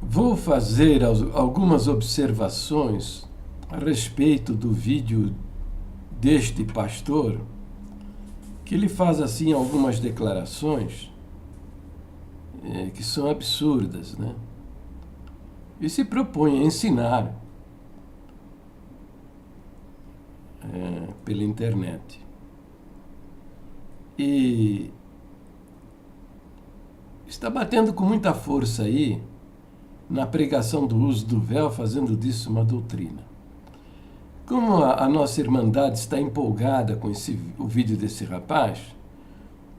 Vou fazer algumas observações a respeito do vídeo deste pastor, que ele faz assim algumas declarações que são absurdas, né? E se propõe a ensinar pela internet. E está batendo com muita força aí na pregação do uso do véu, fazendo disso uma doutrina. Como a nossa Irmandade está empolgada com o vídeo desse rapaz,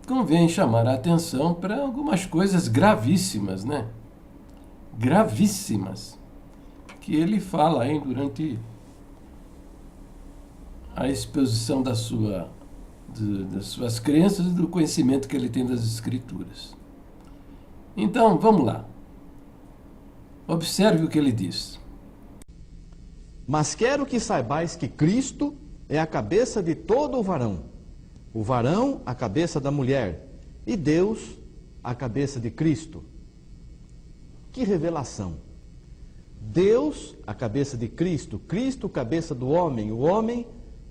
convém chamar a atenção para algumas coisas gravíssimas, né? Gravíssimas, que ele fala aí durante a exposição das suas crenças e do conhecimento que ele tem das Escrituras. Então, vamos lá. Observe o que ele diz. Mas quero que saibais que Cristo é a cabeça de todo o varão a cabeça da mulher, e Deus a cabeça de Cristo. Que revelação! Deus a cabeça de Cristo, Cristo cabeça do homem, o homem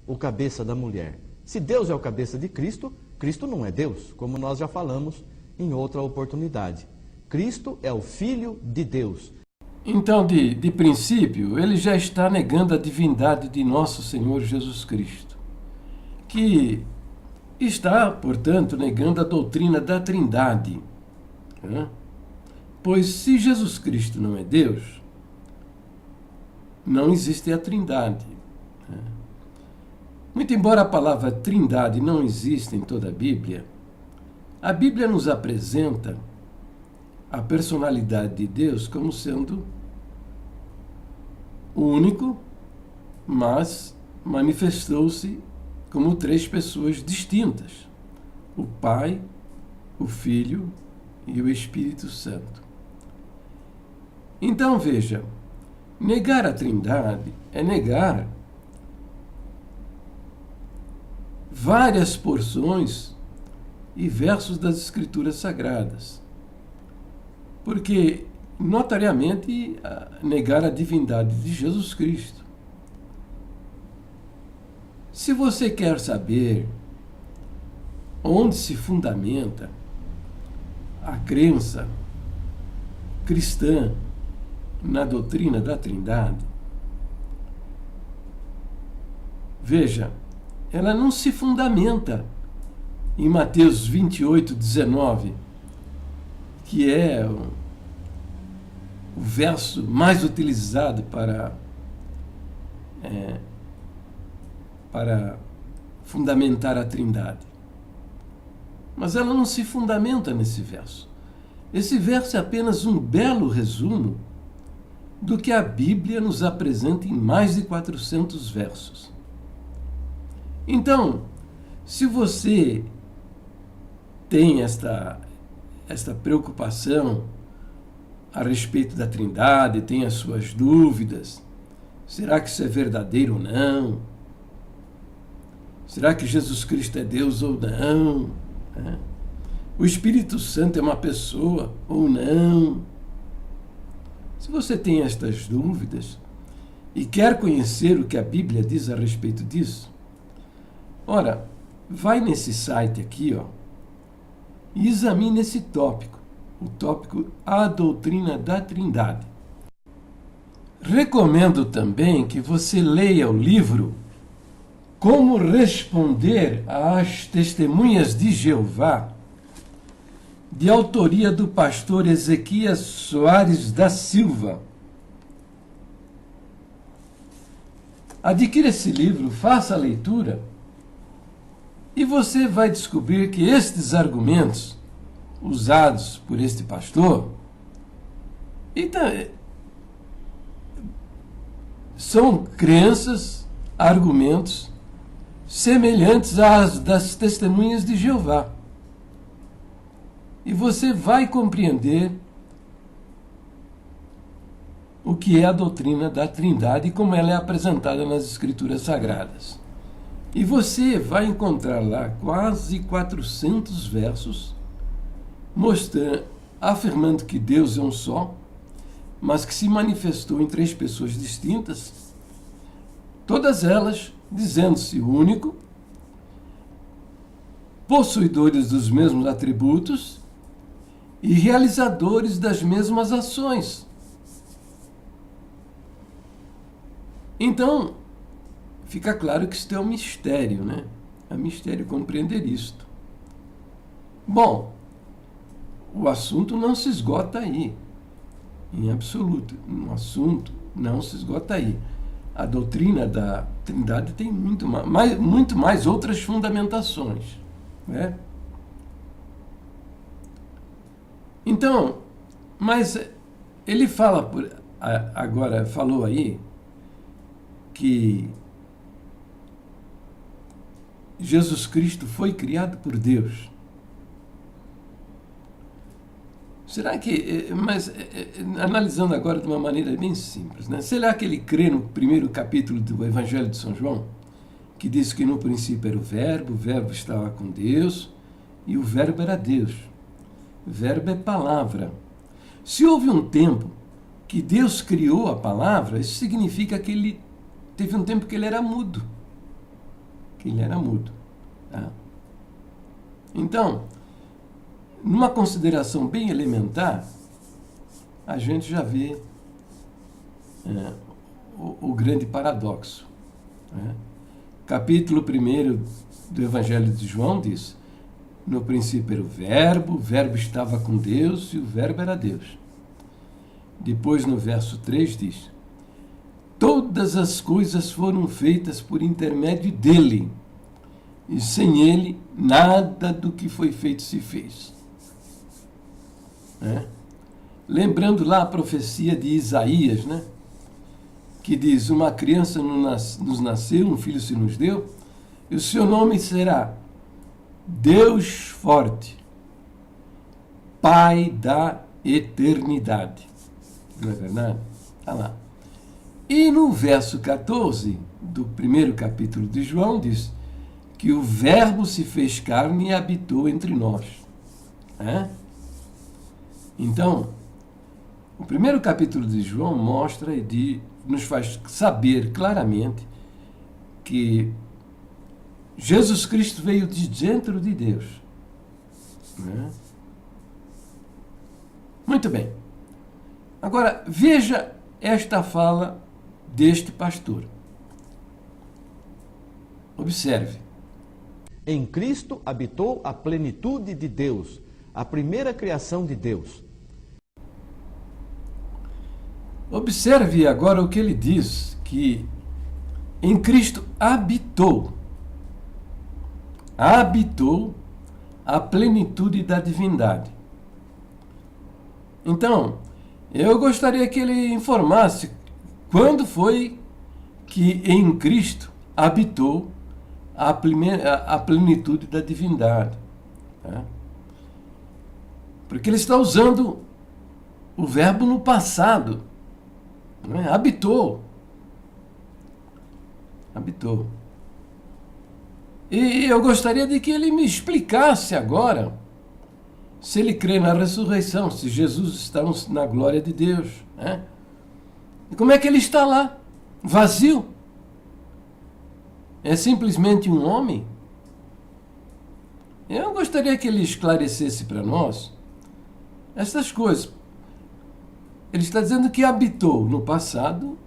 o cabeça da mulher. Se Deus é o cabeça de Cristo, Cristo não é Deus, como nós já falamos em outra oportunidade. Cristo é o Filho de Deus. Então, de princípio, ele já está negando a divindade de nosso Senhor Jesus Cristo, que está, portanto, negando a doutrina da Trindade. Né? Pois se Jesus Cristo não é Deus, não existe a Trindade. Né? Muito embora a palavra Trindade não exista em toda a Bíblia nos apresenta a personalidade de Deus como sendo único, mas manifestou-se como três pessoas distintas: o Pai, o Filho e o Espírito Santo. Então veja, negar a Trindade é negar várias porções e versos das Escrituras Sagradas. Porque, notariamente, negar a divindade de Jesus Cristo. Se você quer saber onde se fundamenta a crença cristã na doutrina da Trindade, veja, ela não se fundamenta em Mateus 28:19, que é o verso mais utilizado para fundamentar a Trindade. Mas ela não se fundamenta nesse verso. Esse verso é apenas um belo resumo do que a Bíblia nos apresenta em mais de 400 versos. Então, se você tem esta preocupação a respeito da Trindade, tem as suas dúvidas, será que isso é verdadeiro ou não? Será que Jesus Cristo é Deus ou não? O Espírito Santo é uma pessoa ou não? Se você tem estas dúvidas e quer conhecer o que a Bíblia diz a respeito disso, ora, vai nesse site aqui, e examine esse tópico, o tópico A Doutrina da Trindade. Recomendo também que você leia o livro Como Responder às Testemunhas de Jeová, de autoria do pastor Ezequias Soares da Silva. Adquira esse livro, faça a leitura, e você vai descobrir que estes argumentos usados por este pastor são crenças, argumentos semelhantes às das testemunhas de Jeová. E você vai compreender o que é a doutrina da Trindade e como ela é apresentada nas Escrituras Sagradas. E você vai encontrar lá quase 400 versos mostrando, afirmando que Deus é um só, mas que se manifestou em 3 pessoas distintas, todas elas dizendo-se único, possuidores dos mesmos atributos e realizadores das mesmas ações. Então, fica claro que isto é um mistério, né? É um mistério compreender isto. Bom, o assunto não se esgota aí, em absoluto. O assunto não se esgota aí. A doutrina da Trindade tem muito mais outras fundamentações, né? Então, mas ele agora falou aí que Jesus Cristo foi criado por Deus. Será que, mas analisando agora de uma maneira bem simples, né? Será que ele crê no primeiro capítulo do Evangelho de São João, que diz que no princípio era o Verbo estava com Deus e o Verbo era Deus? Verbo é palavra. Se houve um tempo que Deus criou a palavra, isso significa que ele teve um tempo que ele era mudo. Tá? Então, numa consideração bem elementar, a gente já vê o grande paradoxo. Né? Capítulo 1 do Evangelho de João diz: no princípio era o Verbo estava com Deus e o Verbo era Deus. Depois, no verso 3, diz: todas as coisas foram feitas por intermédio dele, e sem ele, nada do que foi feito se fez. Lembrando lá a profecia de Isaías, né? Que diz: uma criança nos nasceu, um filho se nos deu, e o seu nome será Deus Forte, Pai da Eternidade. Não é verdade? Está lá. E no verso 14 do primeiro capítulo de João diz que o Verbo se fez carne e habitou entre nós. Então, o primeiro capítulo de João mostra nos faz saber claramente que Jesus Cristo veio de dentro de Deus. Muito bem. Agora, veja esta fala deste pastor. Observe. Em Cristo habitou a plenitude de Deus, a primeira criação de Deus. Observe agora o que ele diz, que em Cristo habitou a plenitude da divindade. Então, eu gostaria que ele informasse quando foi que em Cristo habitou a plenitude da divindade. Porque ele está usando o verbo no passado. Habitou. E eu gostaria de que ele me explicasse agora se ele crê na ressurreição, se Jesus está na glória de Deus. E como é que ele está lá? Vazio? É simplesmente um homem? Eu gostaria que ele esclarecesse para nós essas coisas. Ele está dizendo que habitou no passado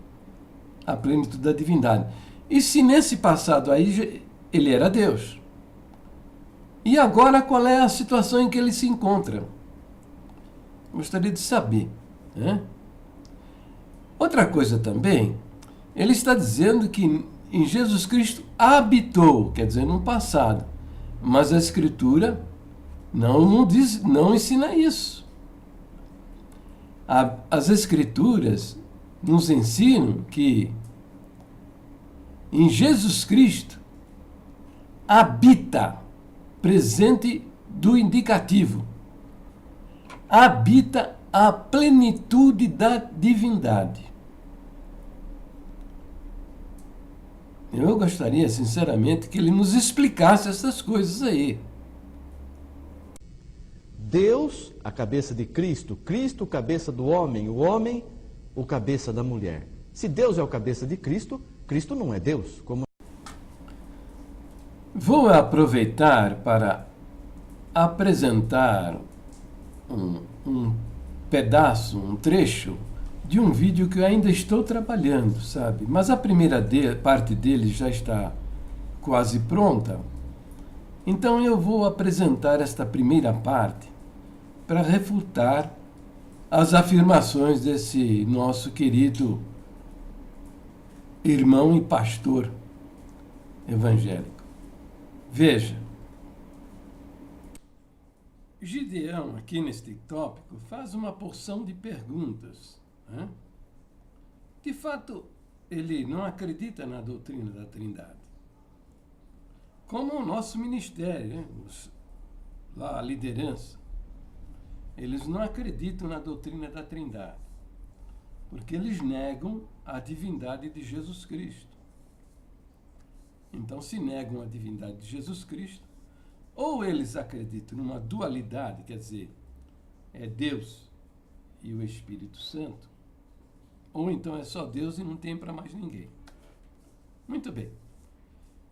a plenitude da divindade. E se nesse passado aí ele era Deus? E agora qual é a situação em que ele se encontra? Gostaria de saber. Outra coisa também, ele está dizendo que em Jesus Cristo habitou, quer dizer, no passado. Mas a Escritura não ensina isso. As Escrituras nos ensinam que em Jesus Cristo habita, presente do indicativo, habita a plenitude da divindade. Eu gostaria, sinceramente, que ele nos explicasse essas coisas aí. Deus, a cabeça de Cristo, Cristo, cabeça do homem, o homem, o cabeça da mulher. Se Deus é o cabeça de Cristo, Cristo não é Deus. Vou aproveitar para apresentar um pedaço, um trecho de um vídeo que eu ainda estou trabalhando, sabe? Mas a primeira parte dele já está quase pronta. Então eu vou apresentar esta primeira parte para refutar as afirmações desse nosso querido irmão e pastor evangélico. Veja, Gideão, aqui neste tópico, faz uma porção de perguntas. Né? De fato, ele não acredita na doutrina da Trindade. Como o nosso ministério, né? Lá a liderança, eles não acreditam na doutrina da Trindade, porque eles negam a divindade de Jesus Cristo. Então, se negam a divindade de Jesus Cristo, ou eles acreditam numa dualidade, quer dizer, é Deus e o Espírito Santo, ou então é só Deus e não tem para mais ninguém. Muito bem.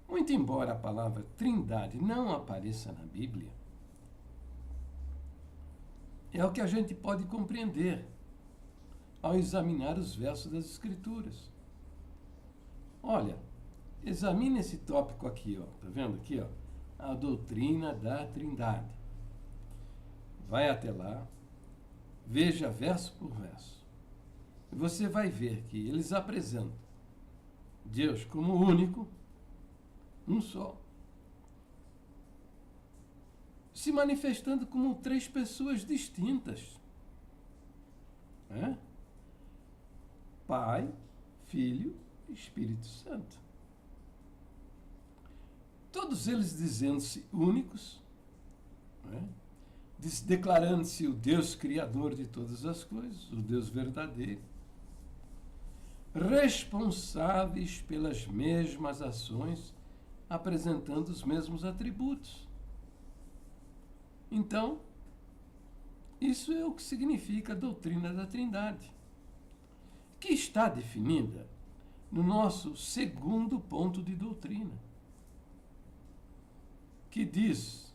Muito embora a palavra Trindade não apareça na Bíblia, é o que a gente pode compreender ao examinar os versos das Escrituras. Olha, examine esse tópico aqui, ó. Tá vendo aqui, ó? A doutrina da Trindade. Vai até lá, veja verso por verso. E você vai ver que eles apresentam Deus como único, um só, se manifestando como três pessoas distintas. Pai, Filho e Espírito Santo. Todos eles dizendo-se únicos, declarando-se o Deus Criador de todas as coisas, o Deus verdadeiro, responsáveis pelas mesmas ações, apresentando os mesmos atributos. Então, isso é o que significa a doutrina da Trindade, que está definida no nosso segundo ponto de doutrina, que diz: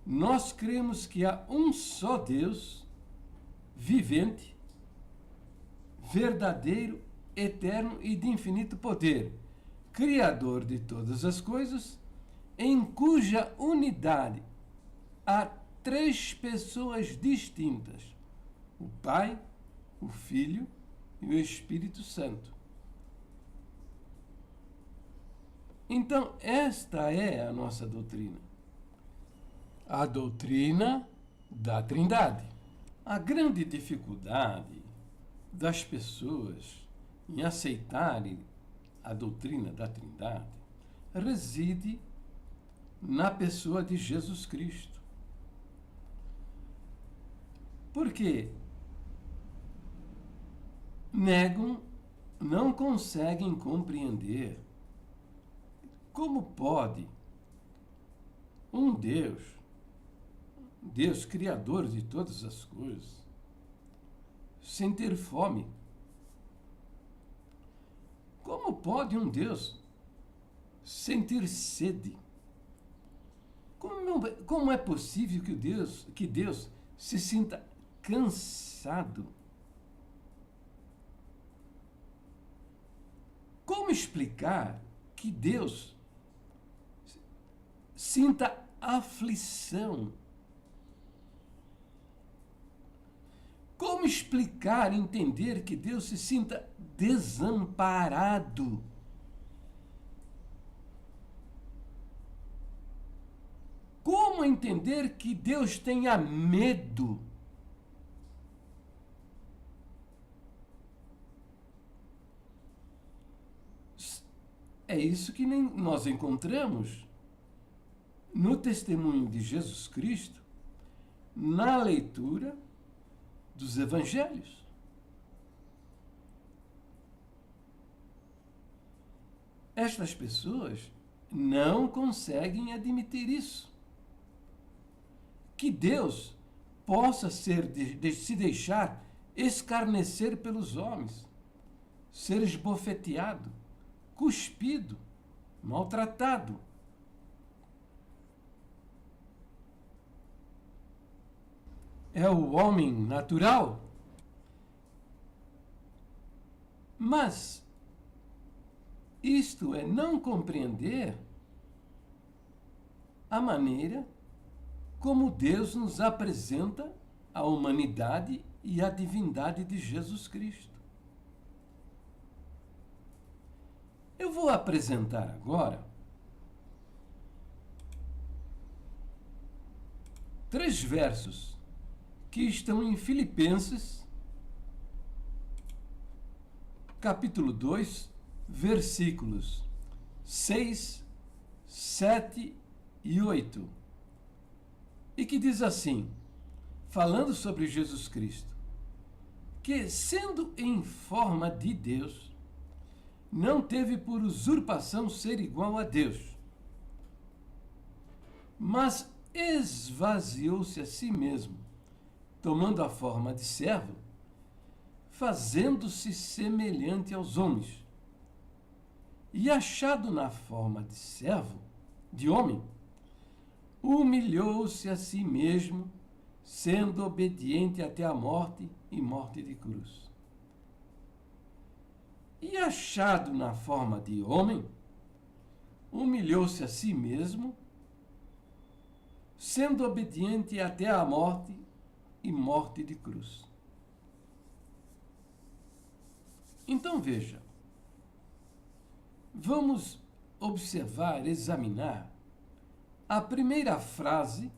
nós cremos que há um só Deus, vivente, verdadeiro, eterno e de infinito poder, Criador de todas as coisas, em cuja unidade há três pessoas distintas: o Pai, o Filho e o Espírito Santo. Então, esta é a nossa doutrina. A doutrina da Trindade. A grande dificuldade das pessoas em aceitarem a doutrina da Trindade reside na pessoa de Jesus Cristo. Porque negam, não conseguem compreender como pode um Deus criador de todas as coisas, sem ter fome. Como pode um Deus sentir sede? Como é possível que Deus se sinta cansado? Como explicar que Deus sinta aflição? Como explicar, entender que Deus se sinta desamparado? Como entender que Deus tenha medo? É isso que nós encontramos no testemunho de Jesus Cristo, na leitura dos evangelhos. Estas pessoas não conseguem admitir isso. Que Deus possa se deixar escarnecer pelos homens, ser esbofeteado, cuspido, maltratado. É o homem natural. Mas isto é não compreender a maneira como Deus nos apresenta a humanidade e a divindade de Jesus Cristo. Eu vou apresentar agora 3 versos que estão em Filipenses, capítulo 2, versículos 6, 7 e 8. E que diz assim, falando sobre Jesus Cristo, que, sendo em forma de Deus, não teve por usurpação ser igual a Deus, mas esvaziou-se a si mesmo, tomando a forma de servo, fazendo-se semelhante aos homens. E achado na forma de servo, de homem, humilhou-se a si mesmo, sendo obediente até a morte e morte de cruz. E achado na forma de homem, humilhou-se a si mesmo, sendo obediente até a morte e morte de cruz. Então veja, vamos observar, examinar a primeira frase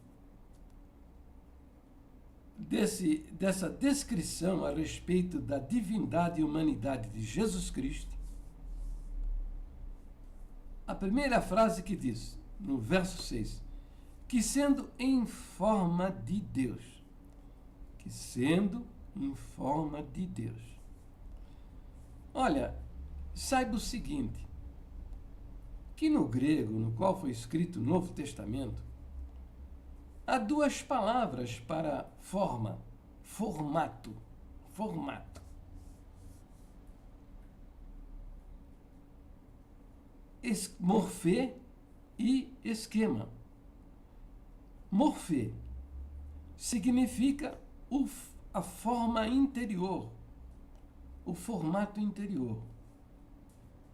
dessa descrição a respeito da divindade e humanidade de Jesus Cristo. A primeira frase que diz, no verso 6, que sendo em forma de Deus. Que sendo em forma de Deus. Olha, saiba o seguinte, que no grego, no qual foi escrito o Novo Testamento, há 2 palavras para forma, formato. Morfê e esquema. Morfê significa a forma interior, o formato interior.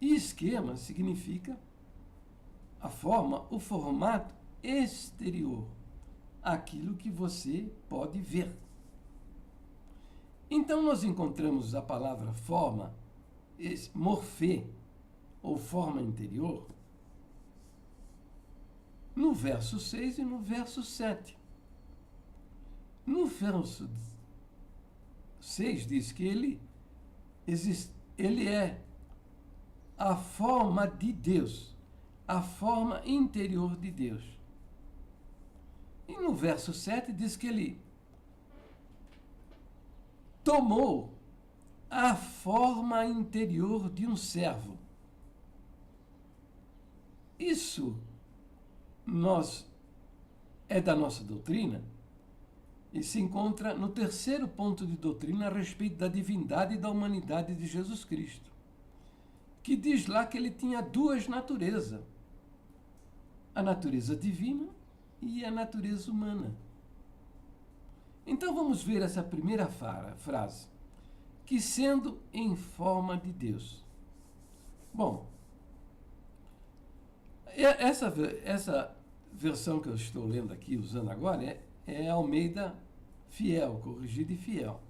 E esquema significa a forma, o formato exterior, aquilo que você pode ver. Então nós encontramos a palavra forma, morfê, ou forma interior, no verso 6 e no verso 7. No verso 6 diz que ele é a forma de Deus, a forma interior de Deus. E no verso 7 diz que ele tomou a forma interior de um servo. Isso é da nossa doutrina e se encontra no 3º ponto de doutrina a respeito da divindade e da humanidade de Jesus Cristo, que diz lá que ele tinha 2 naturezas, a natureza divina e a natureza humana. Então vamos ver essa primeira frase, que sendo em forma de Deus. Bom, essa versão que eu estou lendo aqui, usando agora, é Almeida Fiel, corrigida e fiel.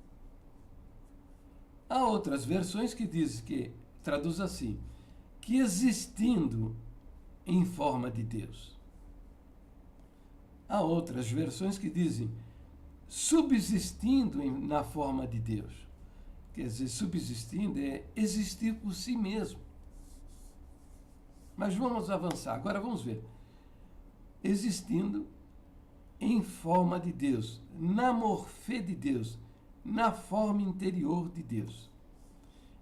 Há outras versões que dizem que, traduz assim, que existindo em forma de Deus. Há outras versões que dizem subsistindo na forma de Deus. Quer dizer, subsistindo é existir por si mesmo. Mas vamos avançar. Agora vamos ver. Existindo em forma de Deus, na morfê de Deus, na forma interior de Deus.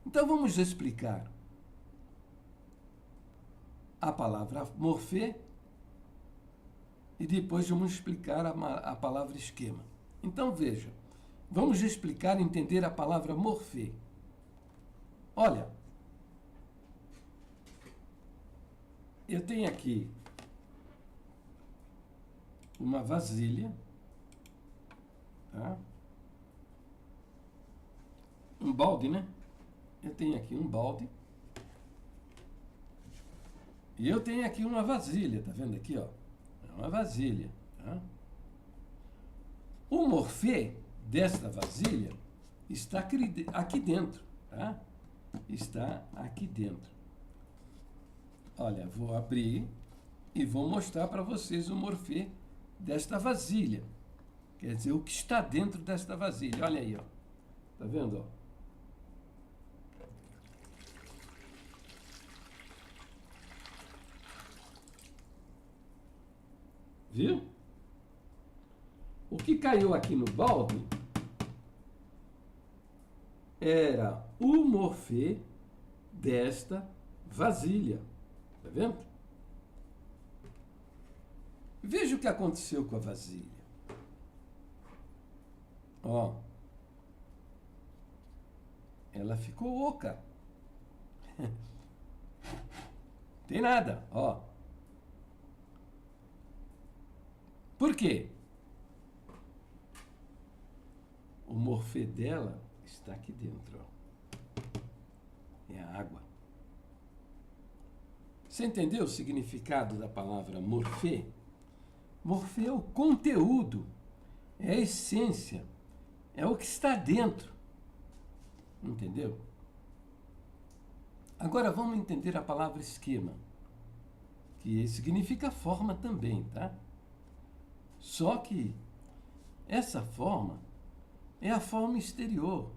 Então vamos explicar a palavra morfê e depois vamos explicar a palavra esquema. Então veja, vamos explicar e entender a palavra morfê. Olha, eu tenho aqui uma vasilha, tá? Um balde, né? Eu tenho aqui um balde. E eu tenho aqui uma vasilha, tá vendo aqui, ó? É uma vasilha, tá? O morfê desta vasilha está aqui dentro, tá? Está aqui dentro. Olha, vou abrir e vou mostrar para vocês o morfê desta vasilha. Quer dizer, o que está dentro desta vasilha. Olha aí, ó. Tá vendo, ó? Viu? O que caiu aqui no balde era o morfê desta vasilha. Tá vendo? Veja o que aconteceu com a vasilha. Ó. Ela ficou oca. Tem nada, ó. Por quê? O morfê dela está aqui dentro, ó. É a água. Você entendeu o significado da palavra morfê? Morfê é o conteúdo, é a essência, é o que está dentro. Entendeu? Agora vamos entender a palavra esquema, que significa forma também, tá? Só que essa forma é a forma exterior,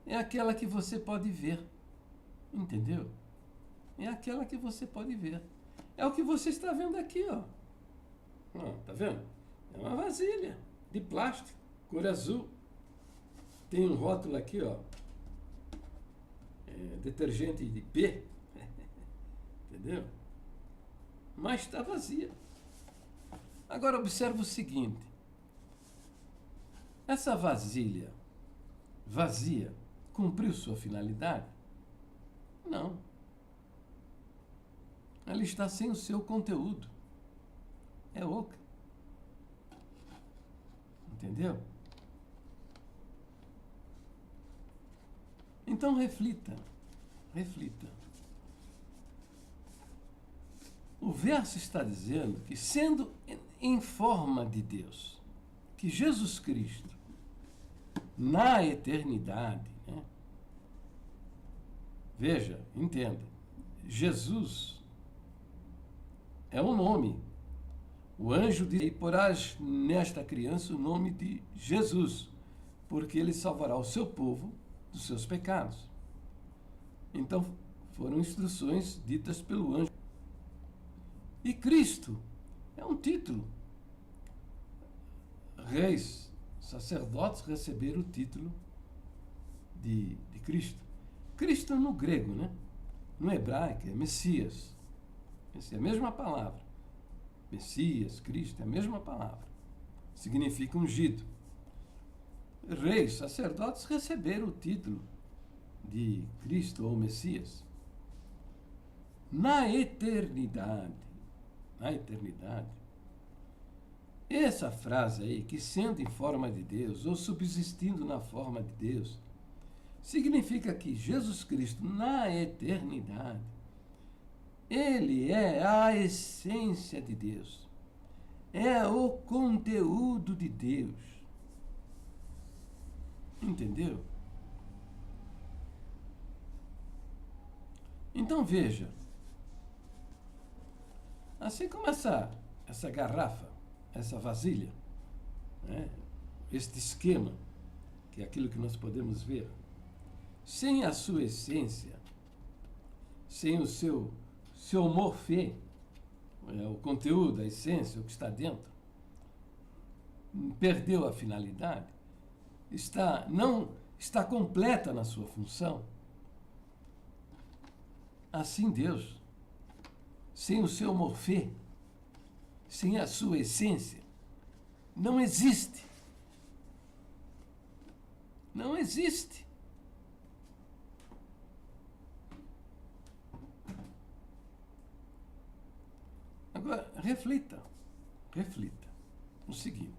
é aquela que você pode ver, entendeu? É aquela que você pode ver. É o que você está vendo aqui, ó. Tá vendo? É uma vasilha de plástico, cor azul. Tem um rótulo aqui, ó. Detergente de P. Entendeu? Mas está vazia. Agora observa o seguinte. Essa vasilha vazia cumpriu sua finalidade? Não. Ela está sem o seu conteúdo. É oca. Entendeu? Então reflita. Reflita. O verso está dizendo que, sendo em forma de Deus, que Jesus Cristo, na eternidade, né? Veja, entenda, Jesus é um nome. O anjo diz: e porás nesta criança o nome de Jesus, porque ele salvará o seu povo dos seus pecados. Então, foram instruções ditas pelo anjo. E Cristo é um título. Reis, sacerdotes receberam o título de Cristo. Cristo no grego, né? No hebraico é Messias. Essa é a mesma palavra. Messias, Cristo, é a mesma palavra. Significa ungido. Reis, sacerdotes receberam o título de Cristo ou Messias. Na eternidade, essa frase aí, que sendo em forma de Deus ou subsistindo na forma de Deus, significa que Jesus Cristo, na eternidade, ele é a essência de Deus, é o conteúdo de Deus. Entendeu? Então veja, assim como essa garrafa, essa vasilha, né, este esquema, que é aquilo que nós podemos ver, sem a sua essência, sem o seu morfê, o conteúdo, a essência, o que está dentro, perdeu a finalidade, não está completa na sua função. Assim Deus, sem o seu morfê, sem a sua essência, não existe. Não existe. Agora, reflita o seguinte: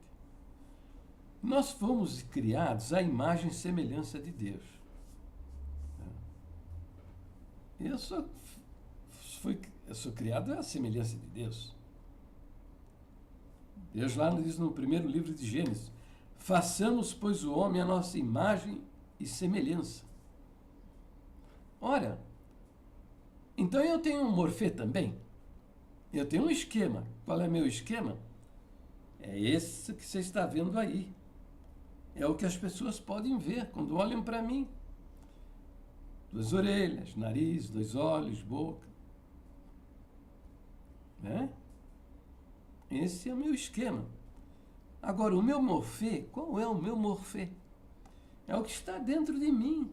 nós fomos criados à imagem e semelhança de Deus. Eu sou criado à semelhança de Deus. Deus lá diz no primeiro livro de Gênesis: façamos, pois, o homem à nossa imagem e semelhança. Ora, então eu tenho um morfê também. Eu tenho um esquema. Qual é meu esquema? É esse que você está vendo aí. É o que as pessoas podem ver quando olham para mim. 2 orelhas, nariz, 2 olhos, boca. Né? Esse é o meu esquema. Agora, o meu morfê, qual é o meu morfê? É o que está dentro de mim.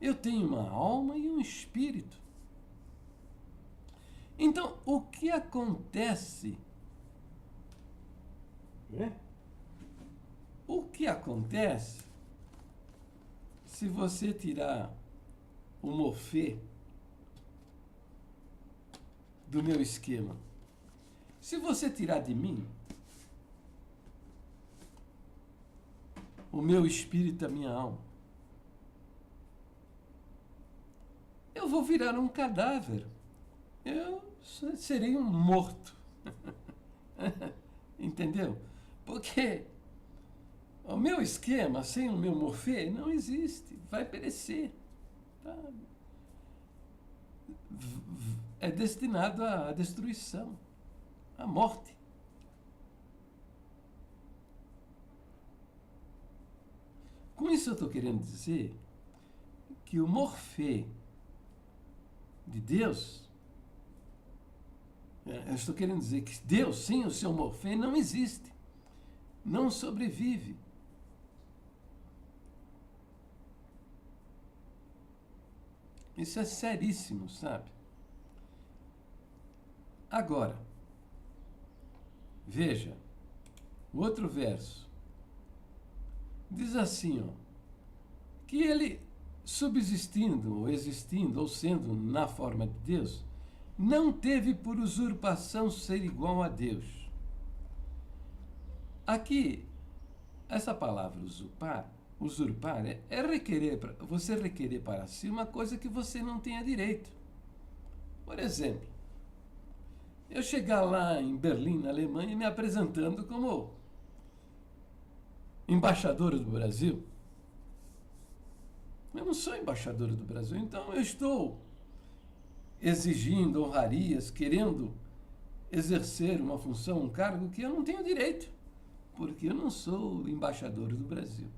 Eu tenho uma alma e um espírito. Então, o que acontece? O que acontece se você tirar o morfê do meu esquema? Se você tirar de mim o meu espírito, a minha alma, eu vou virar um cadáver. Eu serei um morto. Entendeu? Porque o meu esquema, sem o meu morfê, não existe. Vai perecer. Tá? É destinado à destruição, à morte. Com isso eu estou querendo dizer que o morfê de Deus, eu estou querendo dizer que Deus, sem o seu morfê, não existe. Não sobrevive. Isso é seríssimo, sabe? Agora, veja, o outro verso. Diz assim, ó, que ele, subsistindo, ou existindo, ou sendo na forma de Deus, não teve por usurpação ser igual a Deus. Aqui, essa palavra usurpar é requerer, você requerer para si uma coisa que você não tenha direito. Por exemplo, eu chegar lá em Berlim, na Alemanha, me apresentando como embaixador do Brasil. Eu não sou embaixador do Brasil, então eu estou exigindo honrarias, querendo exercer uma função, um cargo que eu não tenho direito, porque eu não sou embaixador do Brasil.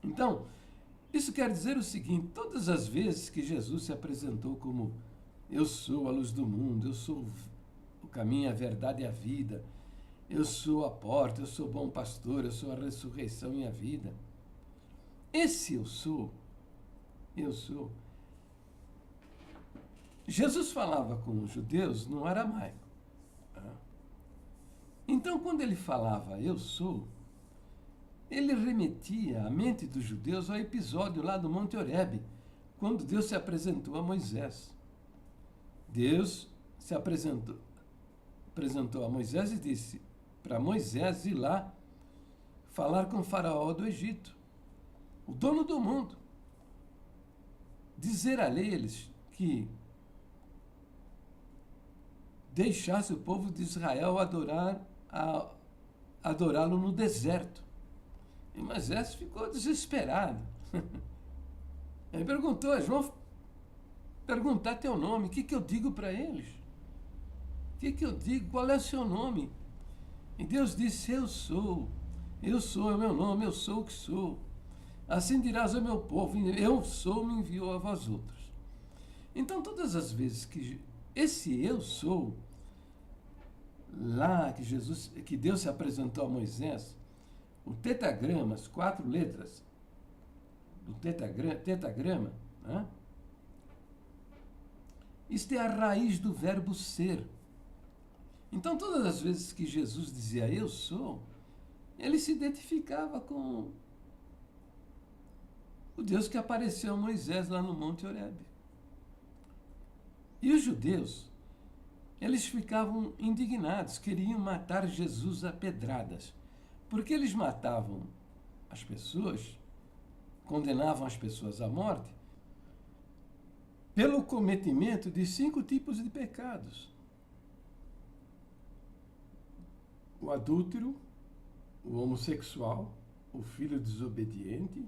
Então, isso quer dizer o seguinte: todas as vezes que Jesus se apresentou como eu sou a luz do mundo, eu sou o caminho, a verdade e a vida, eu sou a porta, eu sou o bom pastor, eu sou a ressurreição e a vida. Esse eu sou. Jesus falava com os judeus no aramaico. Então, quando ele falava eu sou, ele remetia a mente dos judeus ao episódio lá do Monte Horebe, quando Deus se apresentou a Moisés. Deus se apresentou a Moisés e disse para Moisés ir lá falar com o faraó do Egito, o dono do mundo, dizer a eles que deixasse o povo de Israel adorá-lo no deserto. E Moisés ficou desesperado. Ele perguntou: eles vão perguntar teu nome, o que eu digo para eles? O que eu digo? Qual é o seu nome? E Deus disse: eu sou é o meu nome, eu sou o que sou. Assim dirás ao meu povo: eu sou, me enviou a vós outros. Então, todas as vezes que esse eu sou, lá que Deus se apresentou a Moisés, o tetagrama, as 4 letras do tetagrama, né? Isto é a raiz do verbo ser. Então, todas as vezes que Jesus dizia eu sou, ele se identificava com o Deus que apareceu a Moisés lá no Monte Horebe. E os judeus, eles ficavam indignados, queriam matar Jesus a pedradas, porque eles matavam as pessoas, condenavam as pessoas à morte, pelo cometimento de 5 tipos de pecados: o adúltero, o homossexual, o filho desobediente,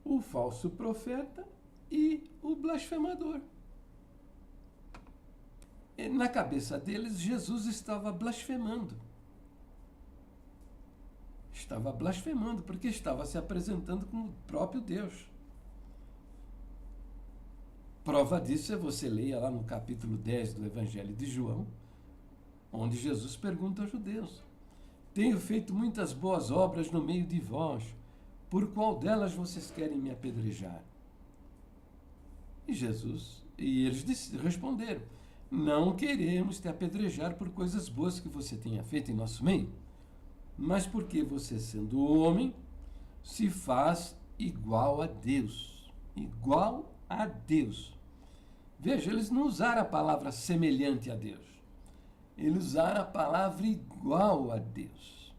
o falso profeta e o blasfemador. E na cabeça deles, Jesus estava blasfemando. Estava blasfemando, porque estava se apresentando como o próprio Deus. Prova disso é você leia lá no capítulo 10 do Evangelho de João, onde Jesus pergunta aos judeus: tenho feito muitas boas obras no meio de vós, por qual delas vocês querem me apedrejar? E eles responderam: não queremos te apedrejar por coisas boas que você tenha feito em nosso meio, mas porque você, sendo homem, se faz igual a Deus. Igual a Deus. Veja, eles não usaram a palavra semelhante a Deus. Eles usaram a palavra igual a Deus.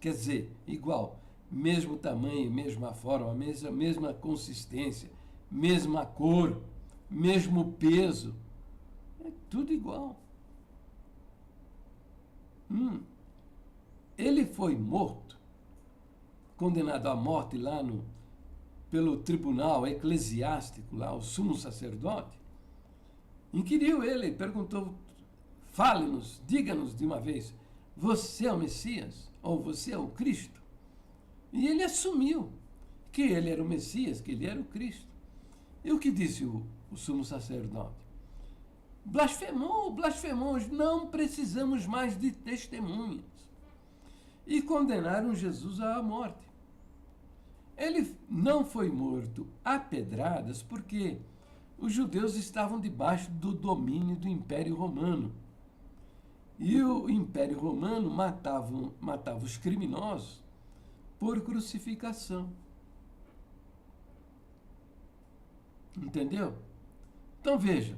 Quer dizer, igual. Mesmo tamanho, mesma forma, mesma consistência, mesma cor, mesmo peso. É tudo igual. Ele foi morto, condenado à morte lá pelo tribunal eclesiástico, lá, o sumo sacerdote. Inquiriu ele, perguntou: fale-nos, diga-nos de uma vez, você é o Messias? Ou você é o Cristo? E ele assumiu que ele era o Messias, que ele era o Cristo. E o que disse o sumo sacerdote? Blasfemou, não precisamos mais de testemunhas. E condenaram Jesus à morte. Ele não foi morto a pedradas porque os judeus estavam debaixo do domínio do Império Romano. E o Império Romano matava os criminosos por crucificação. Entendeu? Então veja,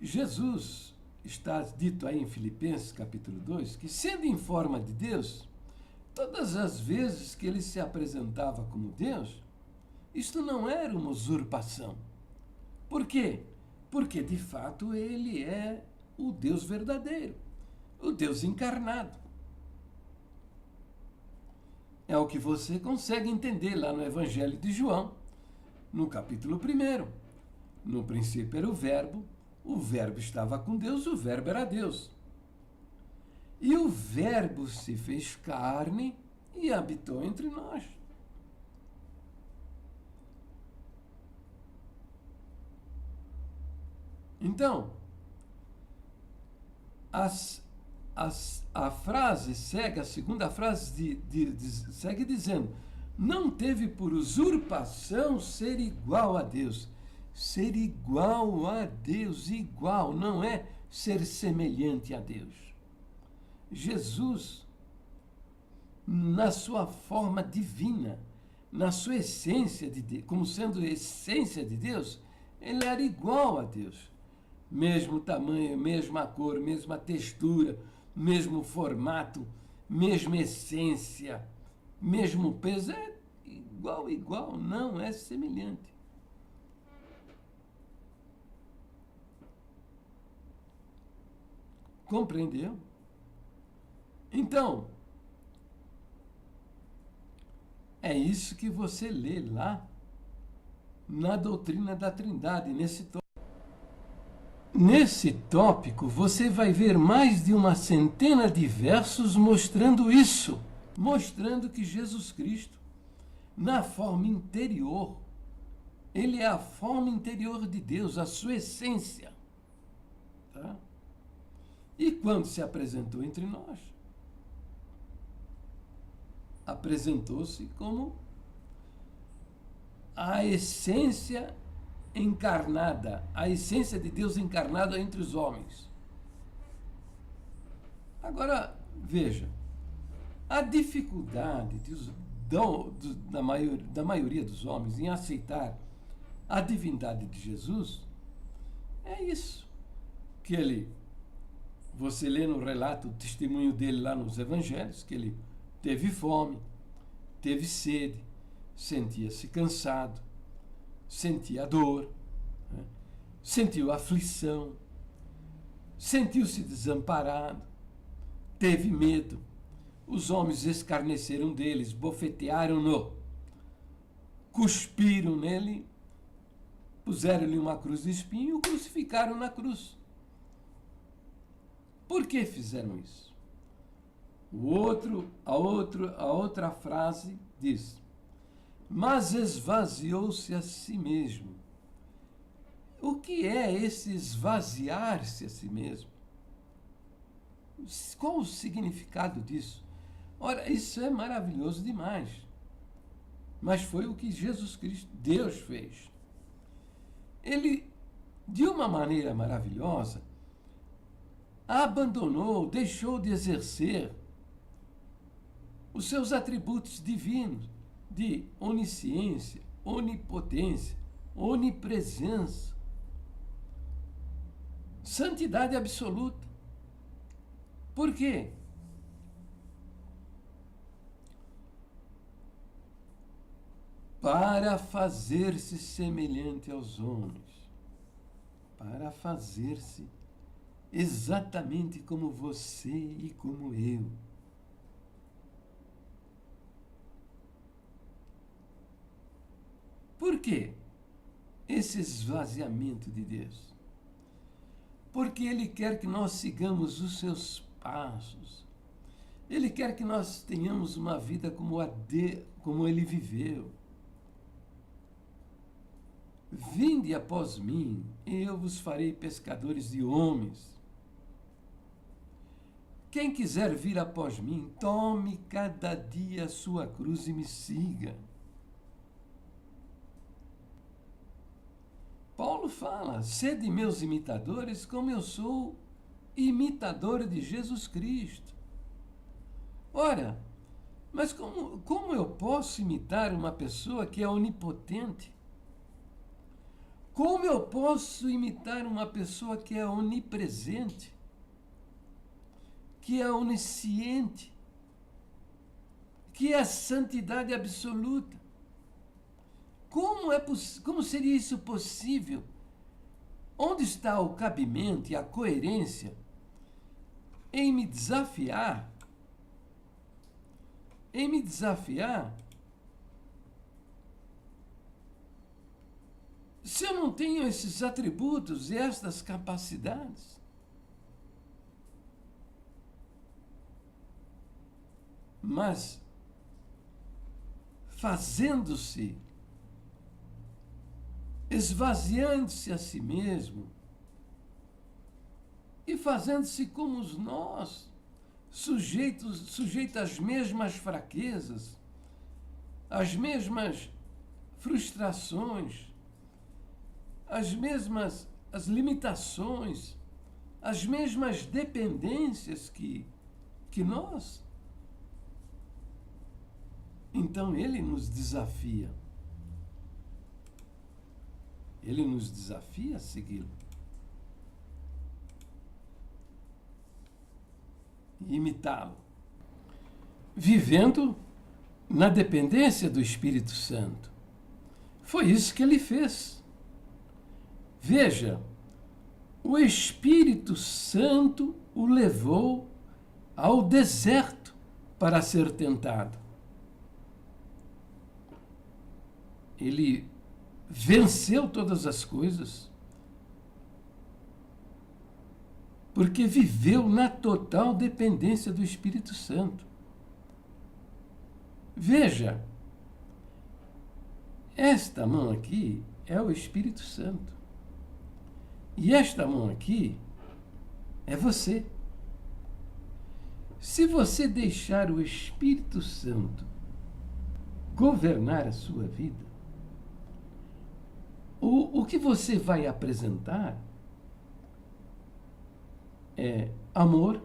Jesus está dito aí em Filipenses capítulo 2, que sendo em forma de Deus, todas as vezes que ele se apresentava como Deus, isto não era uma usurpação. Por quê? Porque de fato ele é o Deus verdadeiro, o Deus encarnado. É o que você consegue entender lá no Evangelho de João, no capítulo 1. No princípio era o Verbo estava com Deus, o Verbo era Deus. E o Verbo se fez carne e habitou entre nós. Então, a frase segue, a segunda frase segue dizendo: não teve por usurpação ser igual a Deus. Ser igual a Deus, igual, não é ser semelhante a Deus. Jesus, na sua forma divina, na sua essência, como sendo essência de Deus, ele era igual a Deus. Mesmo tamanho, mesma cor, mesma textura, mesmo formato, mesma essência, mesmo peso, é igual, não é semelhante. Compreendeu? Então, é isso que você lê lá na doutrina da Trindade, nesse tópico. Nesse tópico, você vai ver mais de 100 de versos mostrando isso, mostrando que Jesus Cristo, na forma interior, ele é a forma interior de Deus, a sua essência. Tá? E quando se apresentou entre nós, apresentou-se como a essência encarnada, a essência de Deus encarnada entre os homens. Agora, Veja, a dificuldade da maioria dos homens em aceitar a divindade de Jesus é isso. Que você lê no relato, o testemunho dele lá nos evangelhos, que ele teve fome, teve sede, sentia-se cansado, sentia dor, né? Sentiu aflição, sentiu-se desamparado, teve medo. Os homens escarneceram dele, esbofetearam-no, cuspiram nele, puseram-lhe uma cruz de espinho e o crucificaram na cruz. Por que fizeram isso? A outra frase diz: mas esvaziou-se a si mesmo. O que é esse esvaziar-se a si mesmo? Qual o significado disso? Ora, isso é maravilhoso demais. Mas foi o que Jesus Cristo, Deus, fez. Ele, de uma maneira maravilhosa, abandonou, deixou de exercer os seus atributos divinos de onisciência, onipotência, onipresença, santidade absoluta. Por quê? Para fazer-se semelhante aos homens, para fazer-se exatamente como você e como eu. Por quê esse esvaziamento de Deus? Porque Ele quer que nós sigamos os seus passos. Ele quer que nós tenhamos uma vida como Ele viveu. Vinde após mim, e eu vos farei pescadores de homens. Quem quiser vir após mim, tome cada dia a sua cruz e me siga. Paulo fala: sede meus imitadores, como eu sou imitador de Jesus Cristo. Ora, mas como eu posso imitar uma pessoa que é onipotente? Como eu posso imitar uma pessoa que é onipresente, que é onisciente, que é a santidade absoluta? Como seria isso possível? Onde está o cabimento e a coerência em me desafiar? Se eu não tenho esses atributos e estas capacidades? Mas, fazendo-se, esvaziando-se a si mesmo e fazendo-se como nós, sujeito às mesmas fraquezas, às mesmas frustrações, as limitações, as mesmas dependências que nós. Então Ele nos desafia. Ele nos desafia a segui-lo. E imitá-lo. Vivendo na dependência do Espírito Santo. Foi isso que Ele fez. Veja, o Espírito Santo o levou ao deserto para ser tentado. Ele venceu todas as coisas porque viveu na total dependência do Espírito Santo. Veja, esta mão aqui é o Espírito Santo. E esta mão aqui é você. Se você deixar o Espírito Santo governar a sua vida, o que você vai apresentar é amor,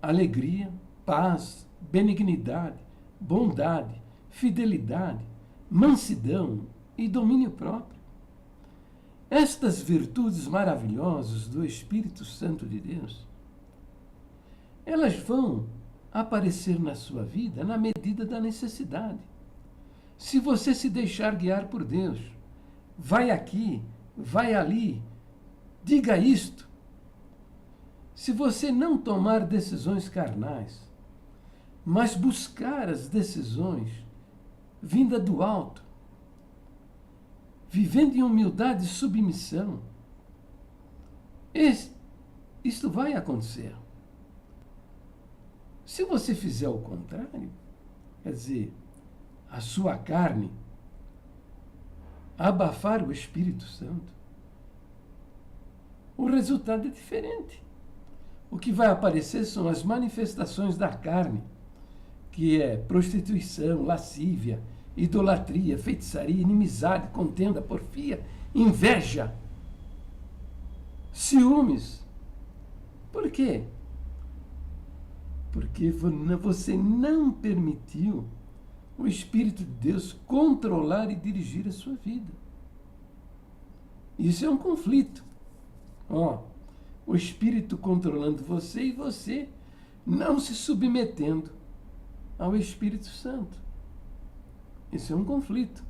alegria, paz, benignidade, bondade, fidelidade, mansidão e domínio próprio. Estas virtudes maravilhosas do Espírito Santo de Deus, elas vão aparecer na sua vida na medida da necessidade. Se você se deixar guiar por Deus, vai aqui, vai ali, diga isto. Se você não tomar decisões carnais, mas buscar as decisões vinda do alto, vivendo em humildade e submissão, isto vai acontecer. Se você fizer o contrário, quer dizer, a sua carne abafar o Espírito Santo, o resultado é diferente. O que vai aparecer são as manifestações da carne, que é prostituição, lascívia, idolatria, feitiçaria, inimizade, contenda, porfia, inveja, ciúmes. Por quê? Porque você não permitiu o Espírito de Deus controlar e dirigir a sua vida. Isso é um conflito. O Espírito controlando você e você não se submetendo ao Espírito Santo. Isso é um conflito.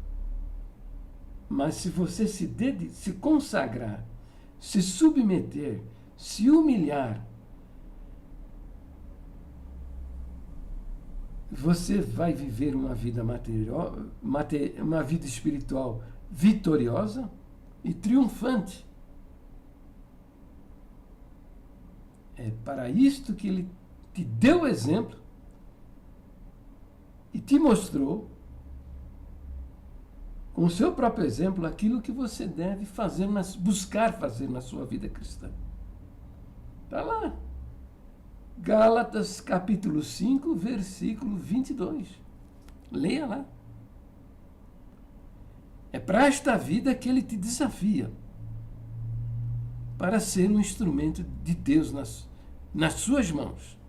Mas se você se consagrar, se submeter, se humilhar, você vai viver uma vida material, uma vida espiritual vitoriosa e triunfante. É para isto que ele te deu exemplo e te mostrou, com o seu próprio exemplo, aquilo que você deve fazer, buscar fazer na sua vida cristã. Está lá. Gálatas capítulo 5, versículo 22. Leia lá. É para esta vida que ele te desafia, para ser um instrumento de Deus nas suas mãos.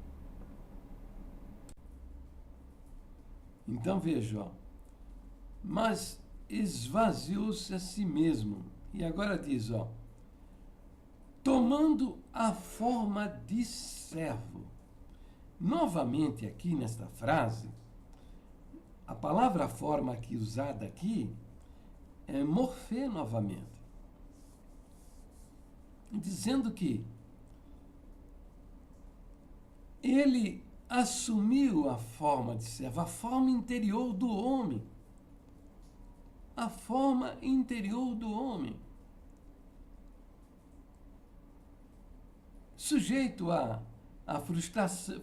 Então veja, mas esvaziou-se a si mesmo. E agora diz, tomando a forma de servo. Novamente aqui nesta frase, a palavra forma aqui usada aqui é morfê novamente. Dizendo que ele assumiu a forma de servo, a forma interior do homem. A forma interior do homem. Sujeito à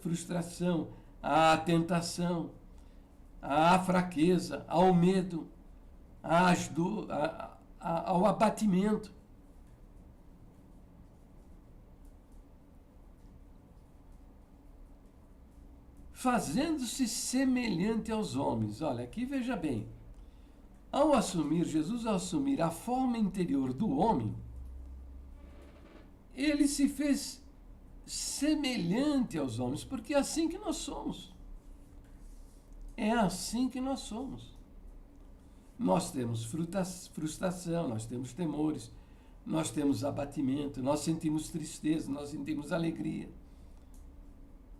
frustração, à tentação, à fraqueza, ao medo, ao abatimento. Fazendo-se semelhante aos homens. Olha, aqui veja bem. Jesus ao assumir a forma interior do homem, ele se fez semelhante aos homens, porque é assim que nós somos. É assim que nós somos. Nós temos frustração, nós temos temores, nós temos abatimento, nós sentimos tristeza, nós sentimos alegria.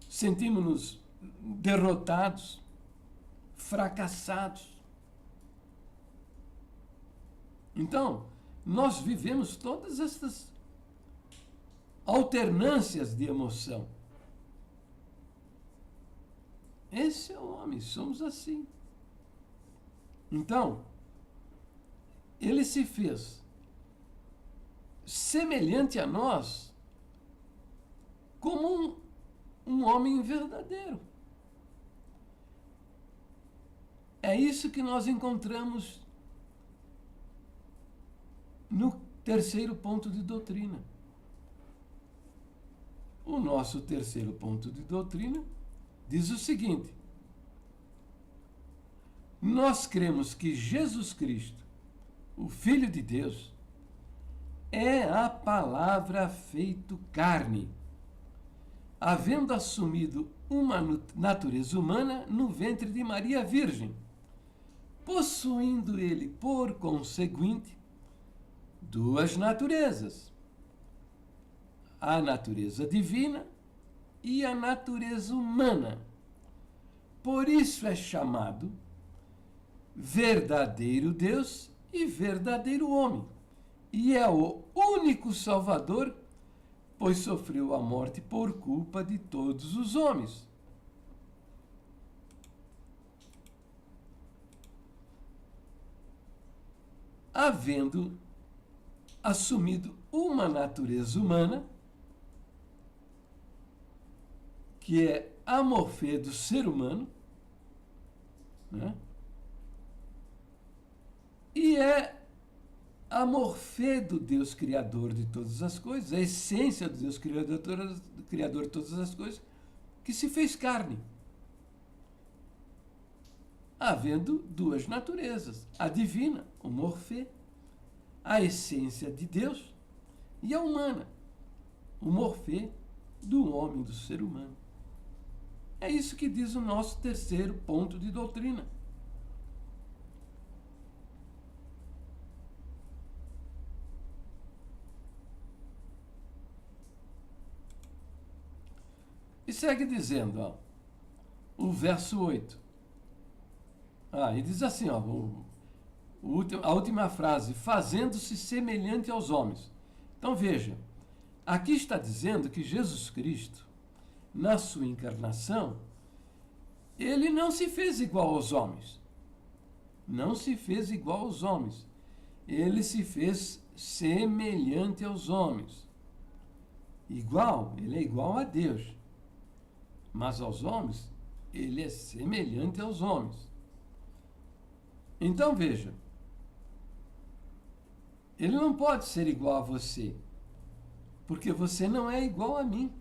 Sentimos-nos derrotados, fracassados. Então, nós vivemos todas estas alternâncias de emoção. Esse é o homem, somos assim. Então, ele se fez semelhante a nós como um homem verdadeiro. É isso que nós encontramos no terceiro ponto de doutrina. O nosso terceiro ponto de doutrina diz o seguinte: nós cremos que Jesus Cristo, o Filho de Deus, é a palavra feito carne, havendo assumido uma natureza humana no ventre de Maria Virgem, possuindo ele, por conseguinte, duas naturezas: a natureza divina e a natureza humana. Por isso é chamado verdadeiro Deus e verdadeiro homem, e é o único Salvador, pois sofreu a morte por culpa de todos os homens. Havendo assumido uma natureza humana, que é a morfê do ser humano, né? E é a morfê do Deus Criador de todas as coisas, a essência do Deus Criador de todas as coisas, que se fez carne. Havendo duas naturezas, a divina, o morfê, a essência de Deus, e a humana, o morfê do homem, do ser humano. É isso que diz o nosso terceiro ponto de doutrina. E segue dizendo, ó, o verso 8. E diz assim, ó, a última frase: fazendo-se semelhante aos homens. Então veja, aqui está dizendo que Jesus Cristo, na sua encarnação, ele não se fez igual aos homens. Não se fez igual aos homens. Ele se fez semelhante aos homens. Igual, ele é igual a Deus. Mas aos homens, ele é semelhante aos homens. Então veja, ele não pode ser igual a você, porque você não é igual a mim.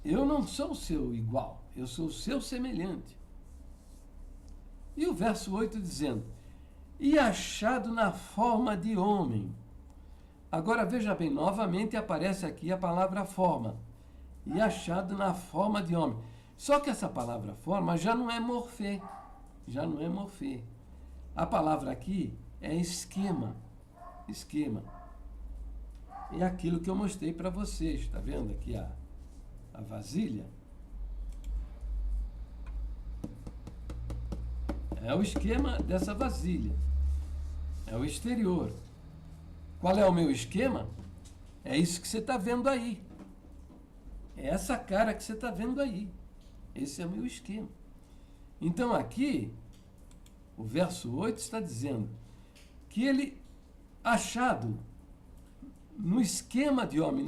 Eu não sou o seu igual, eu sou o seu semelhante. E o verso 8 dizendo: e achado na forma de homem. Agora veja bem, novamente aparece aqui a palavra forma. E achado na forma de homem. Só que essa palavra forma já não é morfê. Já não é morfê. A palavra aqui é esquema. Esquema. É aquilo que eu mostrei para vocês. Está vendo aqui a vasilha? É o esquema dessa vasilha. É o exterior. Qual é o meu esquema? É isso que você está vendo aí. É essa cara que você está vendo aí. Esse é o meu esquema. Então aqui, o verso 8 está dizendo que ele, achado no esquema de homem,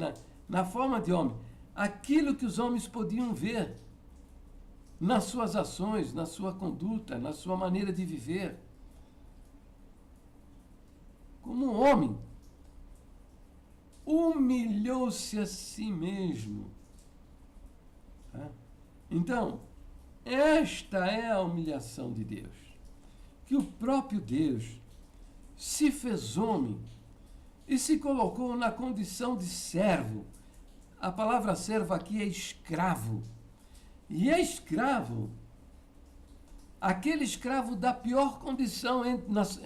na forma de homem, aquilo que os homens podiam ver nas suas ações, na sua conduta, na sua maneira de viver, como um homem, humilhou-se a si mesmo. Então, esta é a humilhação de Deus, que o próprio Deus se fez homem e se colocou na condição de servo. A palavra servo aqui é escravo. E é escravo, aquele escravo da pior condição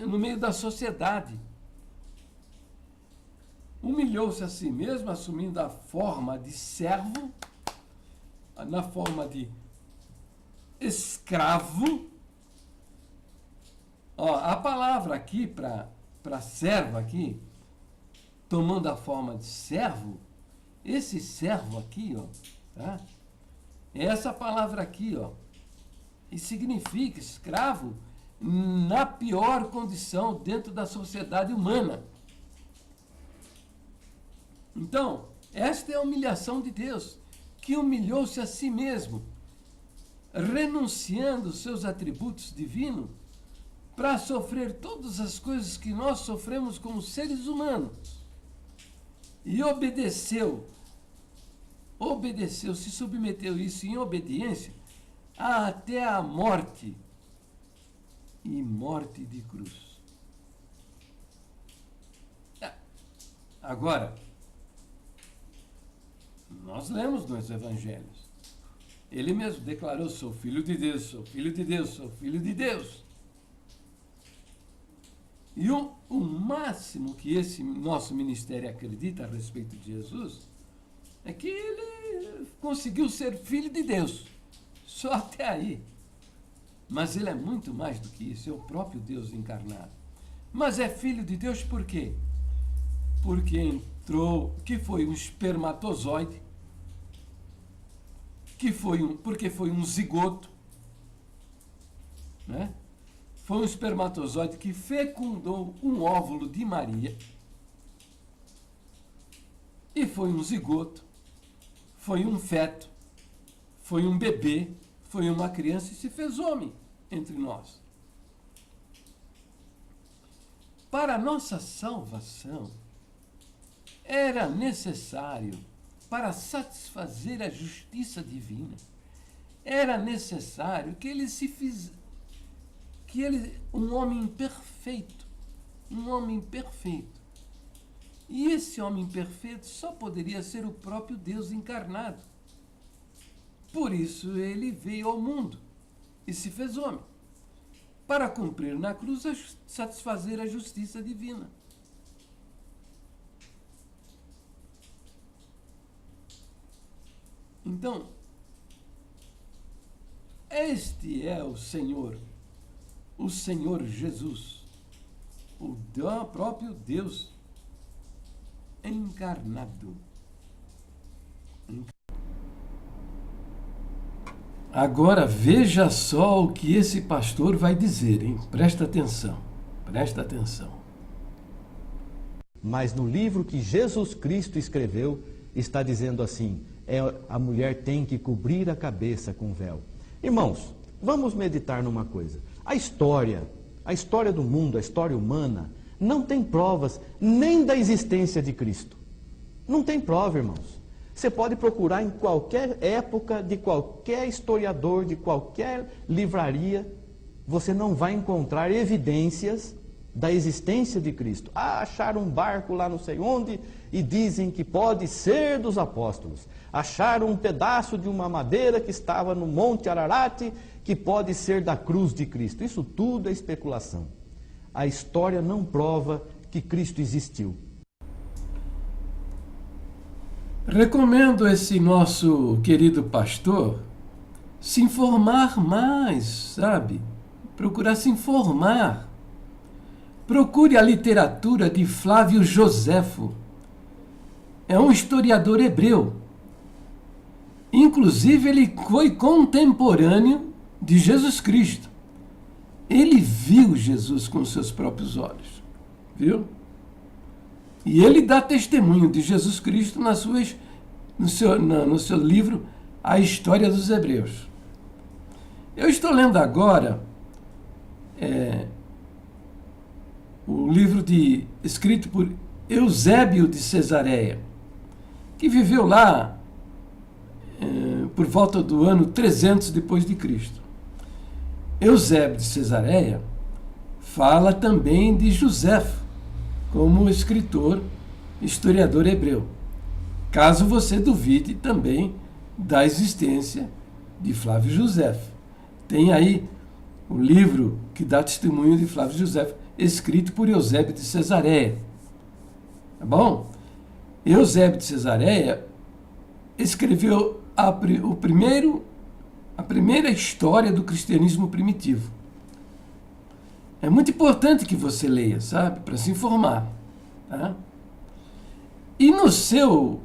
no meio da sociedade. Humilhou-se a si mesmo, assumindo a forma de servo, na forma de escravo. A palavra aqui para servo aqui, tomando a forma de servo, esse servo aqui, tá? É essa palavra aqui, e significa escravo na pior condição dentro da sociedade humana. Então, esta é a humilhação de Deus, que humilhou-se a si mesmo, renunciando os seus atributos divinos para sofrer todas as coisas que nós sofremos como seres humanos. E obedeceu, se submeteu isso em obediência até a morte, e morte de cruz. Agora, nós lemos nos evangelhos Ele mesmo declarou: sou filho de Deus, sou filho de Deus, sou filho de Deus. E o máximo que esse nosso ministério acredita a respeito de Jesus é que ele conseguiu ser filho de Deus. Só até aí. Mas ele é muito mais do que isso, é o próprio Deus encarnado. Mas é filho de Deus por quê? Porque que foi um espermatozoide, porque foi um zigoto, né? Foi um espermatozoide que fecundou um óvulo de Maria, e foi um zigoto, foi um feto, foi um bebê, foi uma criança e se fez homem entre nós. Para a nossa salvação, era necessário, para satisfazer a justiça divina, era necessário que ele se fizesse, um homem perfeito, E esse homem perfeito só poderia ser o próprio Deus encarnado. Por isso ele veio ao mundo e se fez homem, para cumprir na cruz, satisfazer a justiça divina. Então, este é o Senhor Jesus, o próprio Deus encarnado. Agora veja só o que esse pastor vai dizer, hein? Presta atenção, presta atenção. Mas no livro que Jesus Cristo escreveu, está dizendo assim: a mulher tem que cobrir a cabeça com véu. Irmãos, vamos meditar numa coisa. A história do mundo, a história humana, não tem provas nem da existência de Cristo. Não tem prova, irmãos. Você pode procurar em qualquer época, de qualquer historiador, de qualquer livraria, você não vai encontrar evidências da existência de Cristo. Acharam um barco lá não sei onde e dizem que pode ser dos apóstolos. Acharam um pedaço de uma madeira que estava no Monte Ararat que pode ser da cruz de Cristo. Isso tudo é especulação. A história não prova que Cristo existiu. Recomendo esse nosso querido pastor se informar mais, sabe? Procurar se informar. Procure a literatura de Flávio Joséfo. É um historiador hebreu. Inclusive, ele foi contemporâneo de Jesus Cristo. Ele viu Jesus com seus próprios olhos. Viu? E ele dá testemunho de Jesus Cristo no seu livro A História dos Hebreus. Eu estou lendo agora o livro escrito por Eusébio de Cesareia, que viveu lá por volta do ano 300 depois de Cristo. Eusébio de Cesareia fala também de Joséfo, como escritor, historiador hebreu. Caso você duvide também da existência de Flávio Joséfo. Tem aí o livro que dá testemunho de Flávio Joséfo, escrito por Eusébio de Cesareia. Tá bom? Eusébio de Cesareia escreveu a primeira história do cristianismo primitivo. É muito importante que você leia, sabe? Para se informar. Tá? E no seu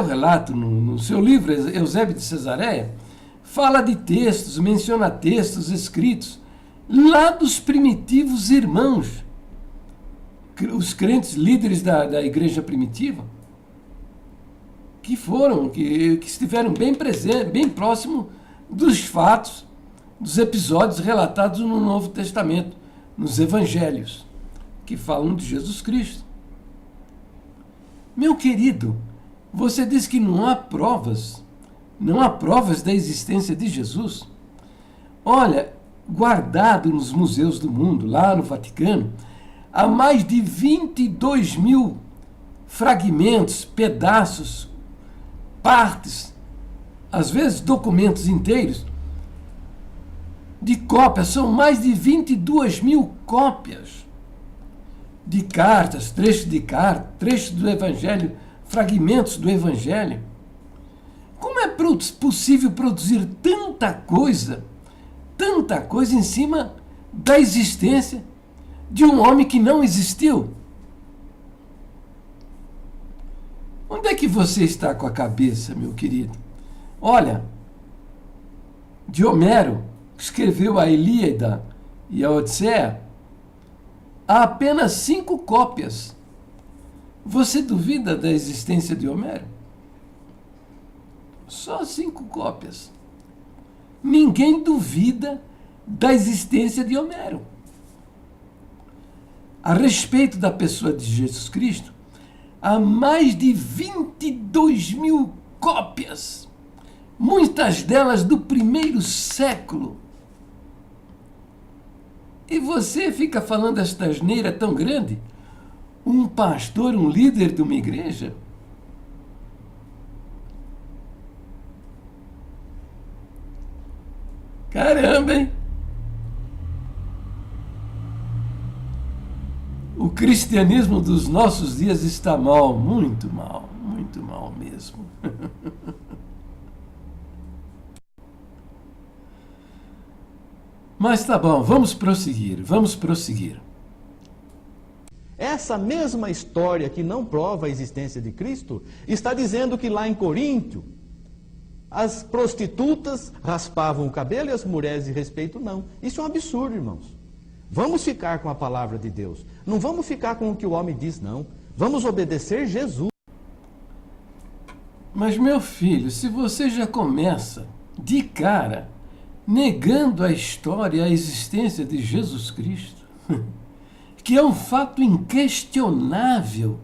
relato, no seu livro, Eusébio de Cesareia, fala de textos, menciona textos escritos lá dos primitivos irmãos, os crentes líderes da igreja primitiva, que estiveram bem presentes, bem próximo dos fatos, dos episódios relatados no Novo Testamento, nos Evangelhos, que falam de Jesus Cristo. Meu querido, você diz que não há provas da existência de Jesus? Olha, guardado nos museus do mundo, lá no Vaticano, há mais de 22.000 fragmentos, pedaços, partes às vezes, documentos inteiros de cópias, são mais de 22 mil cópias de cartas, trechos do Evangelho, fragmentos do Evangelho. Como é possível produzir tanta coisa em cima da existência de um homem que não existiu? Onde é que você está com a cabeça, meu querido? Olha, de Homero, que escreveu a Ilíada e a Odisseia, há apenas 5 cópias. Você duvida da existência de Homero? Só 5 cópias. Ninguém duvida da existência de Homero. A respeito da pessoa de Jesus Cristo, há mais de 22 mil cópias, muitas delas do primeiro século. E você fica falando esta asneira tão grande? Um pastor, um líder de uma igreja? Caramba, hein? O cristianismo dos nossos dias está mal, muito mal mesmo. Mas tá bom, vamos prosseguir. Essa mesma história que não prova a existência de Cristo está dizendo que lá em Coríntio as prostitutas raspavam o cabelo e as mulheres de respeito não. Isso é um absurdo, irmãos. Vamos ficar com a palavra de Deus. Não vamos ficar com o que o homem diz, não. Vamos obedecer Jesus. Mas, meu filho, se você já começa de cara negando a história e a existência de Jesus Cristo, que é um fato inquestionável,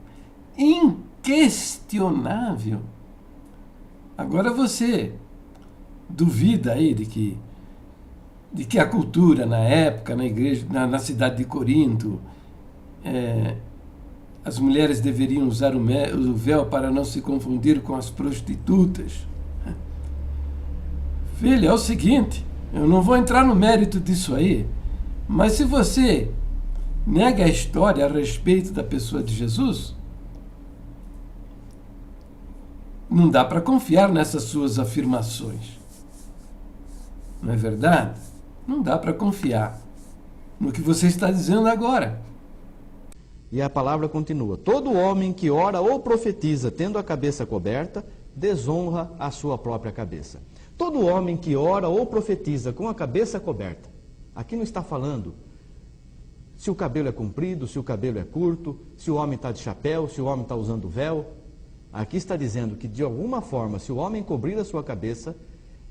agora você duvida aí de que a cultura na época, na igreja, na cidade de Corinto, as mulheres deveriam usar o véu para não se confundir com as prostitutas. Filho, é o seguinte, eu não vou entrar no mérito disso aí, mas se você nega a história a respeito da pessoa de Jesus, não dá para confiar nessas suas afirmações. Não é verdade? Não dá para confiar no que você está dizendo agora. E a palavra continua: todo homem que ora ou profetiza tendo a cabeça coberta, desonra a sua própria cabeça. Todo homem que ora ou profetiza com a cabeça coberta, aqui não está falando se o cabelo é comprido, se o cabelo é curto, se o homem está de chapéu, se o homem está usando véu. Aqui está dizendo que, de alguma forma, se o homem cobrir a sua cabeça,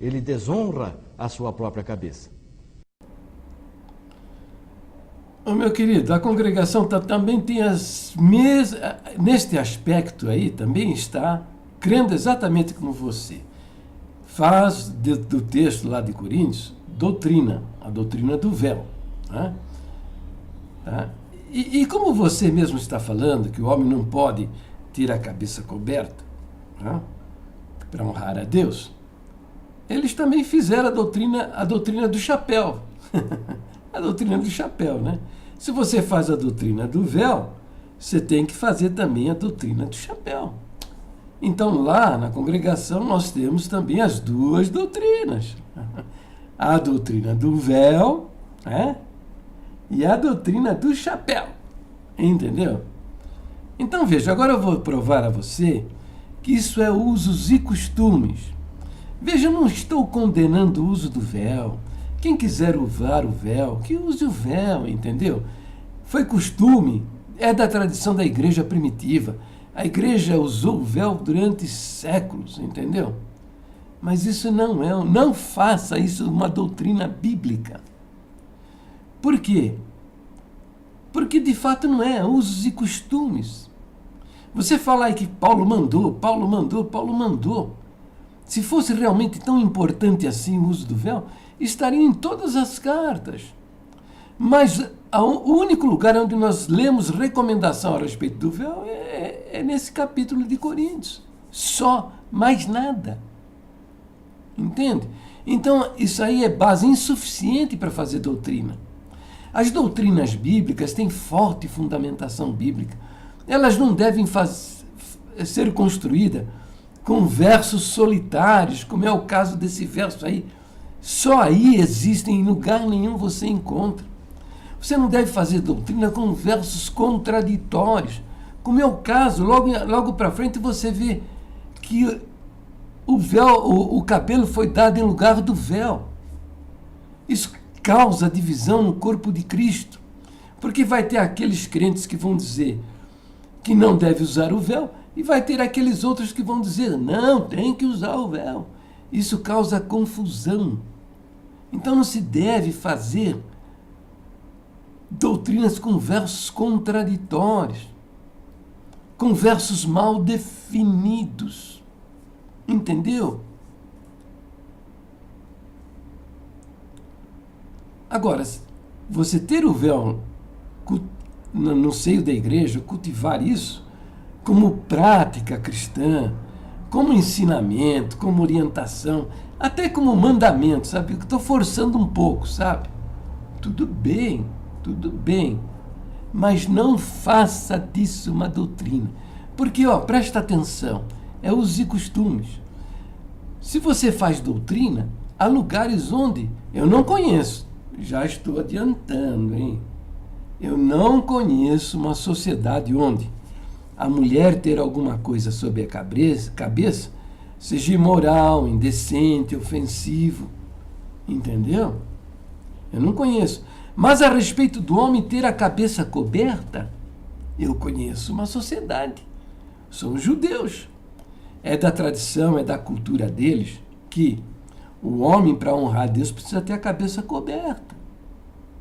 ele desonra a sua própria cabeça. Ô, meu querido, a congregação também tem as mesmas... Neste aspecto aí, também está crendo exatamente como você. Faz do texto lá de Coríntios, a doutrina do véu. Né? Tá? E como você mesmo está falando que o homem não pode ter a cabeça coberta, né, para honrar a Deus, eles também fizeram a doutrina do chapéu. A doutrina do chapéu, né? Se você faz a doutrina do véu, você tem que fazer também a doutrina do chapéu. Então, lá na congregação, nós temos também as duas doutrinas. A doutrina do véu, né? E a doutrina do chapéu. Entendeu? Então, veja, agora eu vou provar a você que isso é usos e costumes. Veja, eu não estou condenando o uso do véu. Quem quiser usar o véu, que use o véu, entendeu? Foi costume, é da tradição da igreja primitiva. A igreja usou o véu durante séculos, entendeu? Mas isso não faça isso uma doutrina bíblica. Por quê? Porque de fato não é, usos e costumes. Você fala aí que Paulo mandou. Se fosse realmente tão importante assim o uso do véu, estaria em todas as cartas. Mas o único lugar onde nós lemos recomendação a respeito do véu é nesse capítulo de Coríntios. Só, mais nada. Entende? Então, isso aí é base insuficiente para fazer doutrina. As doutrinas bíblicas têm forte fundamentação bíblica. Elas não devem ser construídas com versos solitários, como é o caso desse verso aí. Só aí existem, em lugar nenhum você encontra. Você não deve fazer doutrina com versos contraditórios, como é o caso, logo para frente você vê que o véu, o cabelo foi dado em lugar do véu. Isso causa divisão no corpo de Cristo, porque vai ter aqueles crentes que vão dizer que não deve usar o véu, e vai ter aqueles outros que vão dizer, não, tem que usar o véu. Isso causa confusão. Então não se deve fazer doutrinas com versos contraditórios, com versos mal definidos. Entendeu? Agora, você ter o véu no seio da igreja, cultivar isso como prática cristã, como ensinamento, como orientação, até como mandamento, sabe? Eu estou forçando um pouco, sabe? Tudo bem, mas não faça disso uma doutrina. Porque, presta atenção, é usos e costumes. Se você faz doutrina, há lugares onde eu não conheço, já estou adiantando, hein? Eu não conheço uma sociedade onde a mulher ter alguma coisa sobre a cabeça seja imoral, indecente, ofensivo. Entendeu? Eu não conheço. Mas a respeito do homem ter a cabeça coberta, eu conheço uma sociedade. São os judeus. É da tradição, é da cultura deles que o homem, para honrar Deus, precisa ter a cabeça coberta.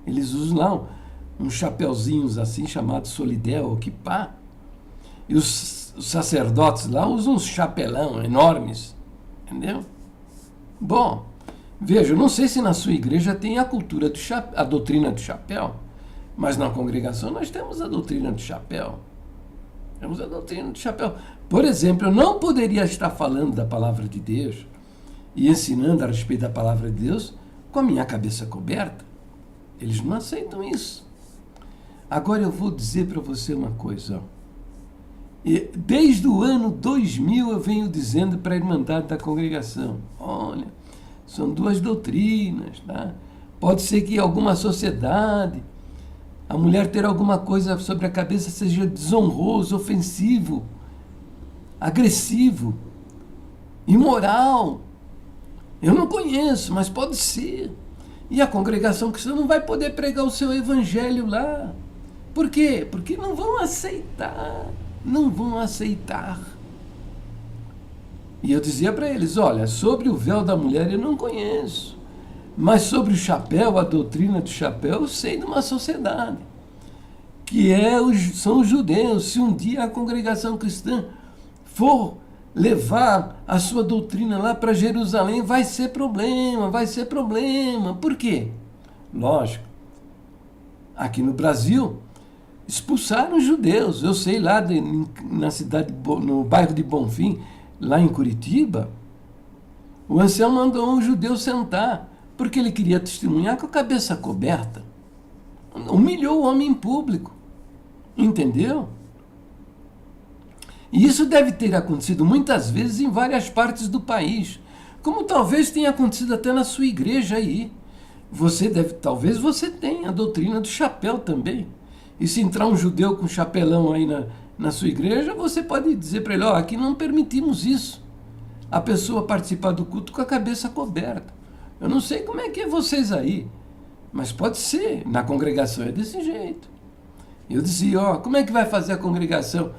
Eles usam lá uns chapeuzinhos assim, chamados solidel ou kippá. E os sacerdotes lá usam uns chapelão enormes. Entendeu? Bom, veja, eu não sei se na sua igreja tem a cultura do a doutrina do chapéu, mas na congregação nós temos a doutrina do chapéu. Temos a doutrina do chapéu. Por exemplo, eu não poderia estar falando da palavra de Deus e ensinando a respeito da palavra de Deus com a minha cabeça coberta. Eles não aceitam isso. Agora eu vou dizer para você uma coisa. Desde o ano 2000 eu venho dizendo para a Irmandade da Congregação, olha, são duas doutrinas, tá? Pode ser que alguma sociedade, a mulher ter alguma coisa sobre a cabeça seja desonroso, ofensivo, agressivo, imoral. Eu não conheço, mas pode ser. E a congregação cristã não vai poder pregar o seu evangelho lá. Por quê? Porque não vão aceitar. Não vão aceitar. E eu dizia para eles, olha, sobre o véu da mulher eu não conheço. Mas sobre o chapéu, a doutrina do chapéu, eu sei de uma sociedade. Que são os judeus. Se um dia a congregação cristã for levar a sua doutrina lá para Jerusalém, vai ser problema. Por quê? Lógico, aqui no Brasil, expulsaram os judeus. Eu sei lá na cidade, no bairro de Bonfim, lá em Curitiba, o ancião mandou um judeu sentar, porque ele queria testemunhar com a cabeça coberta. Humilhou o homem em público. Entendeu? E isso deve ter acontecido muitas vezes em várias partes do país, como talvez tenha acontecido até na sua igreja aí. Talvez você tenha a doutrina do chapéu também. E se entrar um judeu com chapelão aí na sua igreja, você pode dizer para ele, aqui não permitimos isso. A pessoa participar do culto com a cabeça coberta. Eu não sei como é que é vocês aí, mas pode ser. Na congregação é desse jeito. Eu dizia, como é que vai fazer a congregação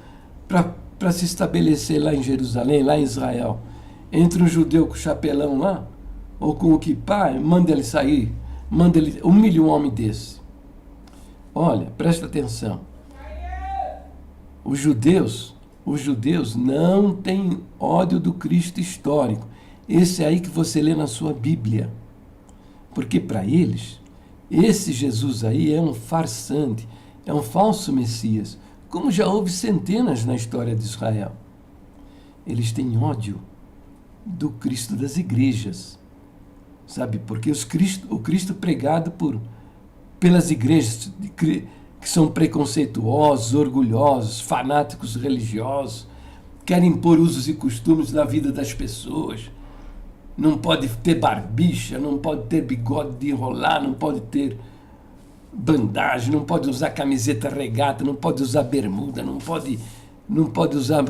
para se estabelecer lá em Jerusalém, lá em Israel? Entre um judeu com chapelão lá, ou com o kippá, manda ele sair, humilha um homem desse. Olha, presta atenção. Os judeus não têm ódio do Cristo histórico. Esse aí que você lê na sua Bíblia. Porque para eles, esse Jesus aí é um farsante, é um falso Messias, como já houve centenas na história de Israel. Eles têm ódio do Cristo das igrejas. Sabe? Porque o Cristo pregado pelas igrejas que são preconceituosos, orgulhosos, fanáticos religiosos, querem impor usos e costumes na vida das pessoas. Não pode ter barbicha, não pode ter bigode de enrolar, não pode ter bandagem, não pode usar camiseta regata, não pode usar bermuda, não pode usar...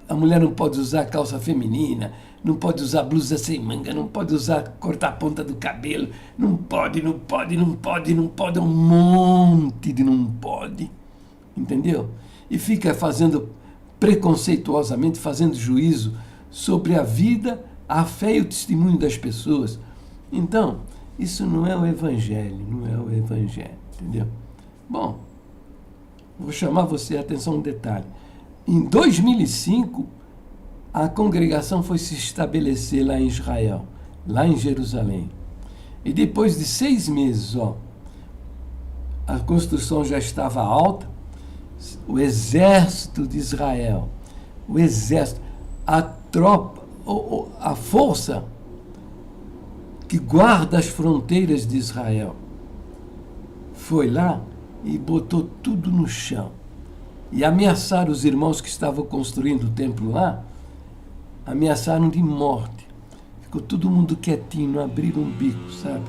A mulher não pode usar calça feminina, não pode usar blusa sem manga, não pode cortar a ponta do cabelo, não pode, é um monte de não pode, entendeu? E fica preconceituosamente fazendo juízo sobre a vida, a fé e o testemunho das pessoas. Então, isso não é o Evangelho, entendeu? Bom, vou chamar você a atenção a um detalhe. Em 2005, a congregação foi se estabelecer lá em Israel, lá em Jerusalém. E depois de 6 meses, a construção já estava alta, o exército de Israel, a tropa, a força que guarda as fronteiras de Israel, foi lá e botou tudo no chão. E ameaçaram os irmãos que estavam construindo o templo lá, ameaçaram de morte. Ficou todo mundo quietinho, não abriram um bico, sabe?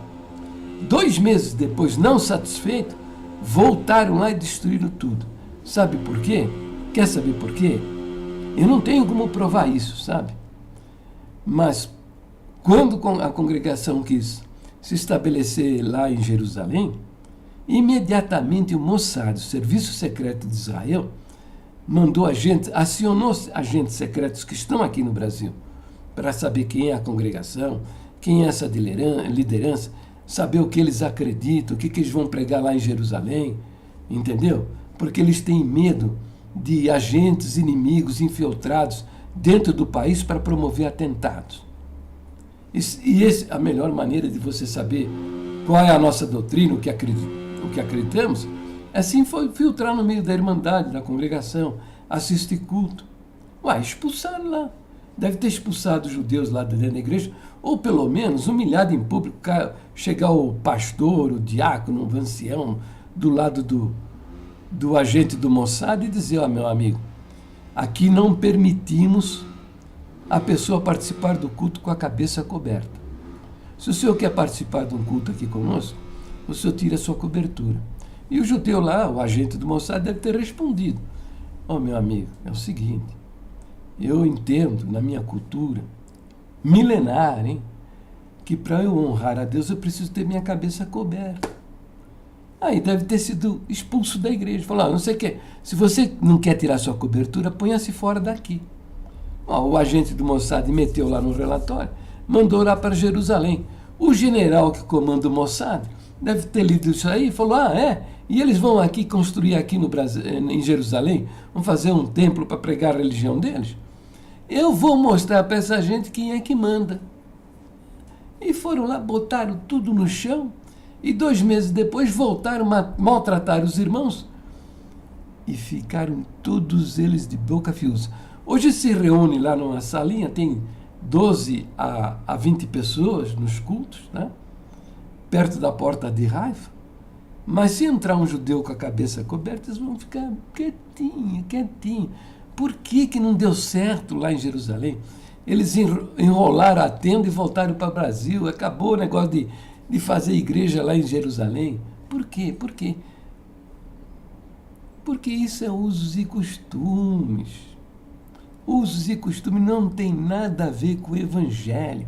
2 meses depois, não satisfeito, voltaram lá e destruíram tudo. Sabe por quê? Quer saber por quê? Eu não tenho como provar isso, sabe? Mas quando a congregação quis se estabelecer lá em Jerusalém, imediatamente o Mossad, o Serviço Secreto de Israel, acionou agentes secretos que estão aqui no Brasil para saber quem é a congregação, quem é essa liderança, saber o que eles acreditam, o que eles vão pregar lá em Jerusalém, entendeu? Porque eles têm medo de agentes inimigos infiltrados dentro do país para promover atentados. A melhor maneira de você saber qual é a nossa doutrina, o que acreditamos, é assim filtrar no meio da irmandade, da congregação, assistir culto. Expulsaram lá. Deve ter expulsado os judeus lá dentro da igreja, ou pelo menos humilhado em público, chegar o pastor, o diácono, o ancião, do lado do agente do Mossad e dizer, meu amigo, aqui não permitimos a pessoa participar do culto com a cabeça coberta. Se o senhor quer participar de um culto aqui conosco, o senhor tira a sua cobertura. E o judeu lá, o agente do Mossad, deve ter respondido, meu amigo, é o seguinte, eu entendo na minha cultura milenar, que para eu honrar a Deus eu preciso ter minha cabeça coberta. Aí deve ter sido expulso da igreja. Falou, não sei o que, se você não quer tirar sua cobertura, ponha-se fora daqui. O agente do Mossad meteu lá no relatório, mandou lá para Jerusalém. O general que comanda o Mossad deve ter lido isso aí e falou, e eles vão aqui construir aqui no Brasil, em Jerusalém, vão fazer um templo para pregar a religião deles? Eu vou mostrar para essa gente quem é que manda. E foram lá, botaram tudo no chão, e 2 meses depois voltaram a maltratar os irmãos, e ficaram todos eles de boca fiosa. Hoje se reúne lá numa salinha, tem 12 a 20 pessoas nos cultos, né? Perto da porta de Haifa. Mas se entrar um judeu com a cabeça coberta, eles vão ficar quietinho. Por que não deu certo lá em Jerusalém? Eles enrolaram a tenda e voltaram para o Brasil. Acabou o negócio de fazer igreja lá em Jerusalém. Por quê? Porque isso é usos e costumes. Usos e costumes não tem nada a ver com o Evangelho.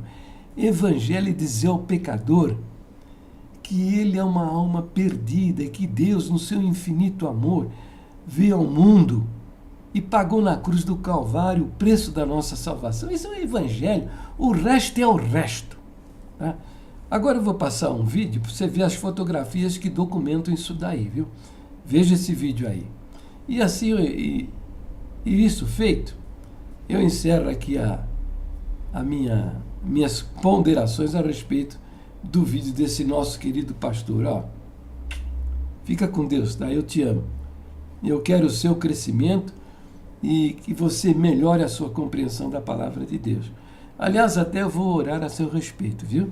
Evangelho é dizer ao pecador que ele é uma alma perdida e que Deus, no seu infinito amor, veio ao mundo e pagou na cruz do Calvário o preço da nossa salvação. Isso é o Evangelho. O resto é o resto. Tá? Agora eu vou passar um vídeo para você ver as fotografias que documentam isso daí, viu? Veja esse vídeo aí. E assim, e isso feito, eu encerro aqui minhas ponderações a respeito do vídeo desse nosso querido pastor. Fica com Deus, tá? Eu te amo. Eu quero o seu crescimento e que você melhore a sua compreensão da palavra de Deus. Aliás, até eu vou orar a seu respeito, viu?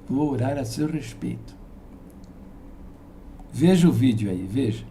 Vou orar a seu respeito. Veja o vídeo aí, veja.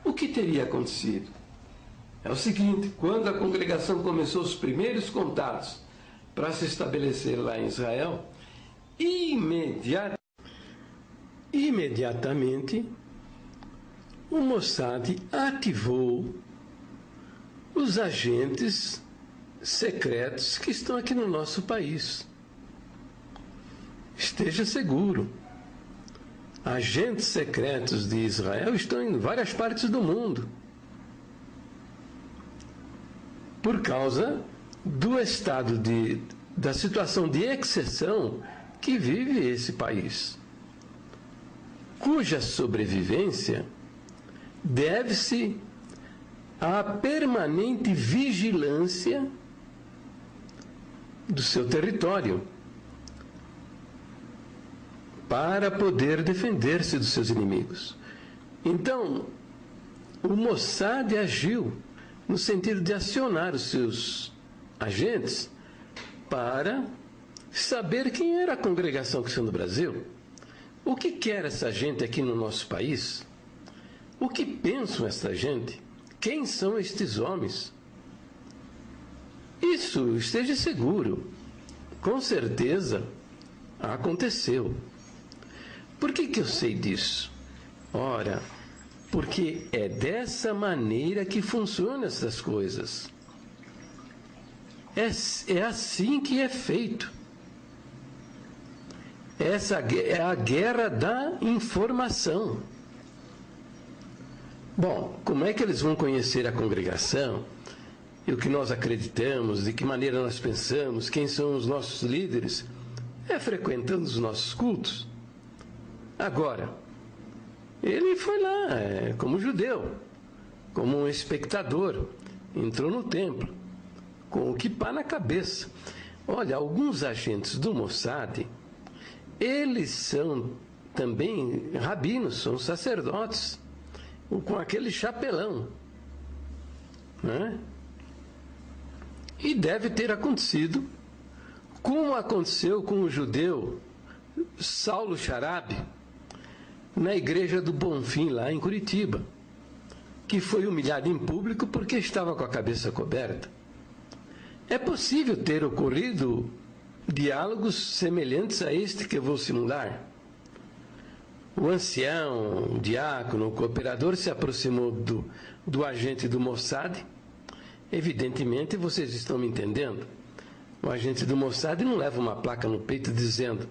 O que teria acontecido? É o seguinte, quando a congregação começou os primeiros contatos para se estabelecer lá em Israel, imediatamente o Mossad ativou os agentes secretos que estão aqui no nosso país. Esteja seguro. Agentes secretos de Israel estão em várias partes do mundo. Por causa do estado da situação de exceção que vive esse país, cuja sobrevivência deve-se à permanente vigilância do seu território, para poder defender-se dos seus inimigos. Então, o Mossad agiu no sentido de acionar os seus agentes para saber quem era a congregação cristã do Brasil, o que quer essa gente aqui no nosso país, o que pensam essa gente, quem são estes homens. Isso, esteja seguro, com certeza aconteceu. Por que eu sei disso? Ora, porque é dessa maneira que funcionam essas coisas. É assim que é feito. Essa é a guerra da informação. Bom, como é que eles vão conhecer a congregação? E o que nós acreditamos, de que maneira nós pensamos, quem são os nossos líderes? É frequentando os nossos cultos. Agora, ele foi lá como judeu, como um espectador, entrou no templo, com o kippá na cabeça. Olha, alguns agentes do Mossad, eles são também rabinos, são sacerdotes, com aquele chapelão, né? E deve ter acontecido, como aconteceu com o judeu Saulo Charabe, na igreja do Bonfim, lá em Curitiba, que foi humilhado em público porque estava com a cabeça coberta. É possível ter ocorrido diálogos semelhantes a este que eu vou simular. O ancião, o diácono, o cooperador se aproximou do agente do Mossad. Evidentemente, vocês estão me entendendo. O agente do Mossad não leva uma placa no peito dizendo: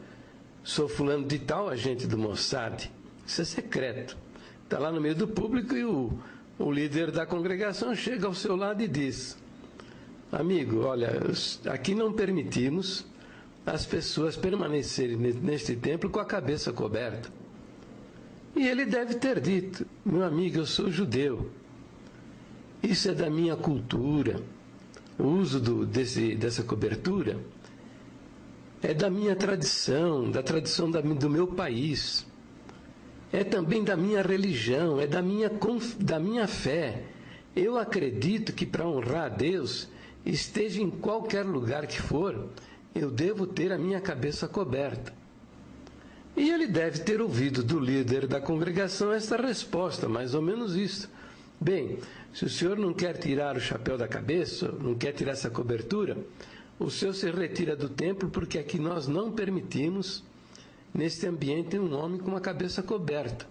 sou fulano de tal, agente do Mossad. Isso é secreto. Está lá no meio do público e o líder da congregação chega ao seu lado e diz: amigo, olha, aqui não permitimos as pessoas permanecerem neste templo com a cabeça coberta. E ele deve ter dito: meu amigo, eu sou judeu. Isso é da minha cultura. O uso dessa cobertura é da minha tradição, da tradição do meu país. É também da minha religião, é da minha fé. Eu acredito que para honrar a Deus, esteja em qualquer lugar que for, eu devo ter a minha cabeça coberta. E ele deve ter ouvido do líder da congregação esta resposta, mais ou menos isso. Bem, se o senhor não quer tirar o chapéu da cabeça, não quer tirar essa cobertura, o senhor se retira do templo, porque aqui nós não permitimos, neste ambiente, um homem com a cabeça coberta.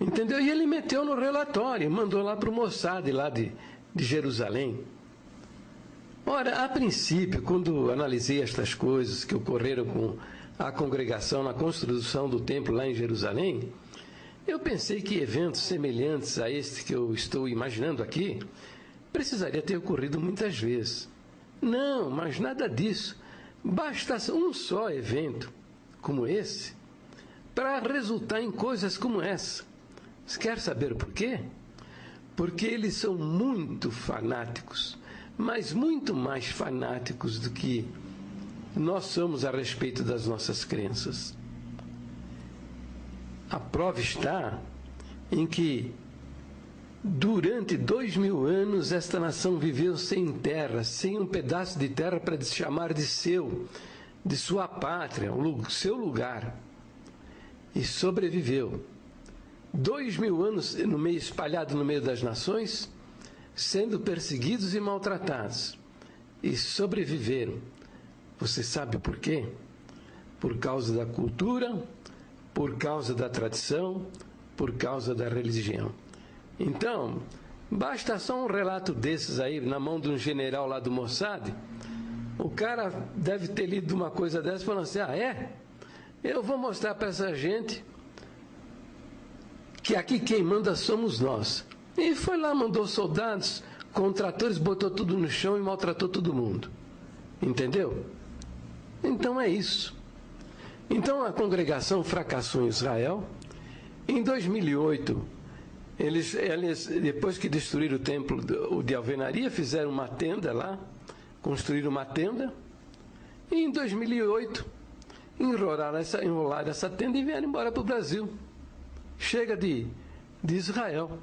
Entendeu? E ele meteu no relatório, mandou lá para o Mossad, lá de Jerusalém. Ora, a princípio, quando analisei estas coisas que ocorreram com a congregação na construção do templo lá em Jerusalém, eu pensei que eventos semelhantes a este que eu estou imaginando aqui precisaria ter ocorrido muitas vezes. Não, mas nada disso. Basta um só evento como esse para resultar em coisas como essa. Você quer saber por quê? Porque eles são muito fanáticos, mas muito mais fanáticos do que nós somos a respeito das nossas crenças. A prova está em que, durante 2000 anos, esta nação viveu sem terra, sem um pedaço de terra para se chamar de seu, de sua pátria, seu lugar. E sobreviveu. 2000 anos espalhado no meio das nações, sendo perseguidos e maltratados. E sobreviveram. Você sabe por quê? Por causa da cultura, por causa da tradição, por causa da religião. Então, basta só um relato desses aí, na mão de um general lá do Mossad, o cara deve ter lido uma coisa dessa e falando assim: ah, é? Eu vou mostrar para essa gente que aqui quem manda somos nós. E foi lá, mandou soldados, contratores, botou tudo no chão e maltratou todo mundo. Entendeu? Então é isso. Então a congregação fracassou em Israel. Em 2008, eles depois que destruíram o templo de alvenaria, fizeram uma tenda lá, construíram uma tenda. E em 2008, enrolaram essa tenda e vieram embora para o Brasil. Chega de Israel.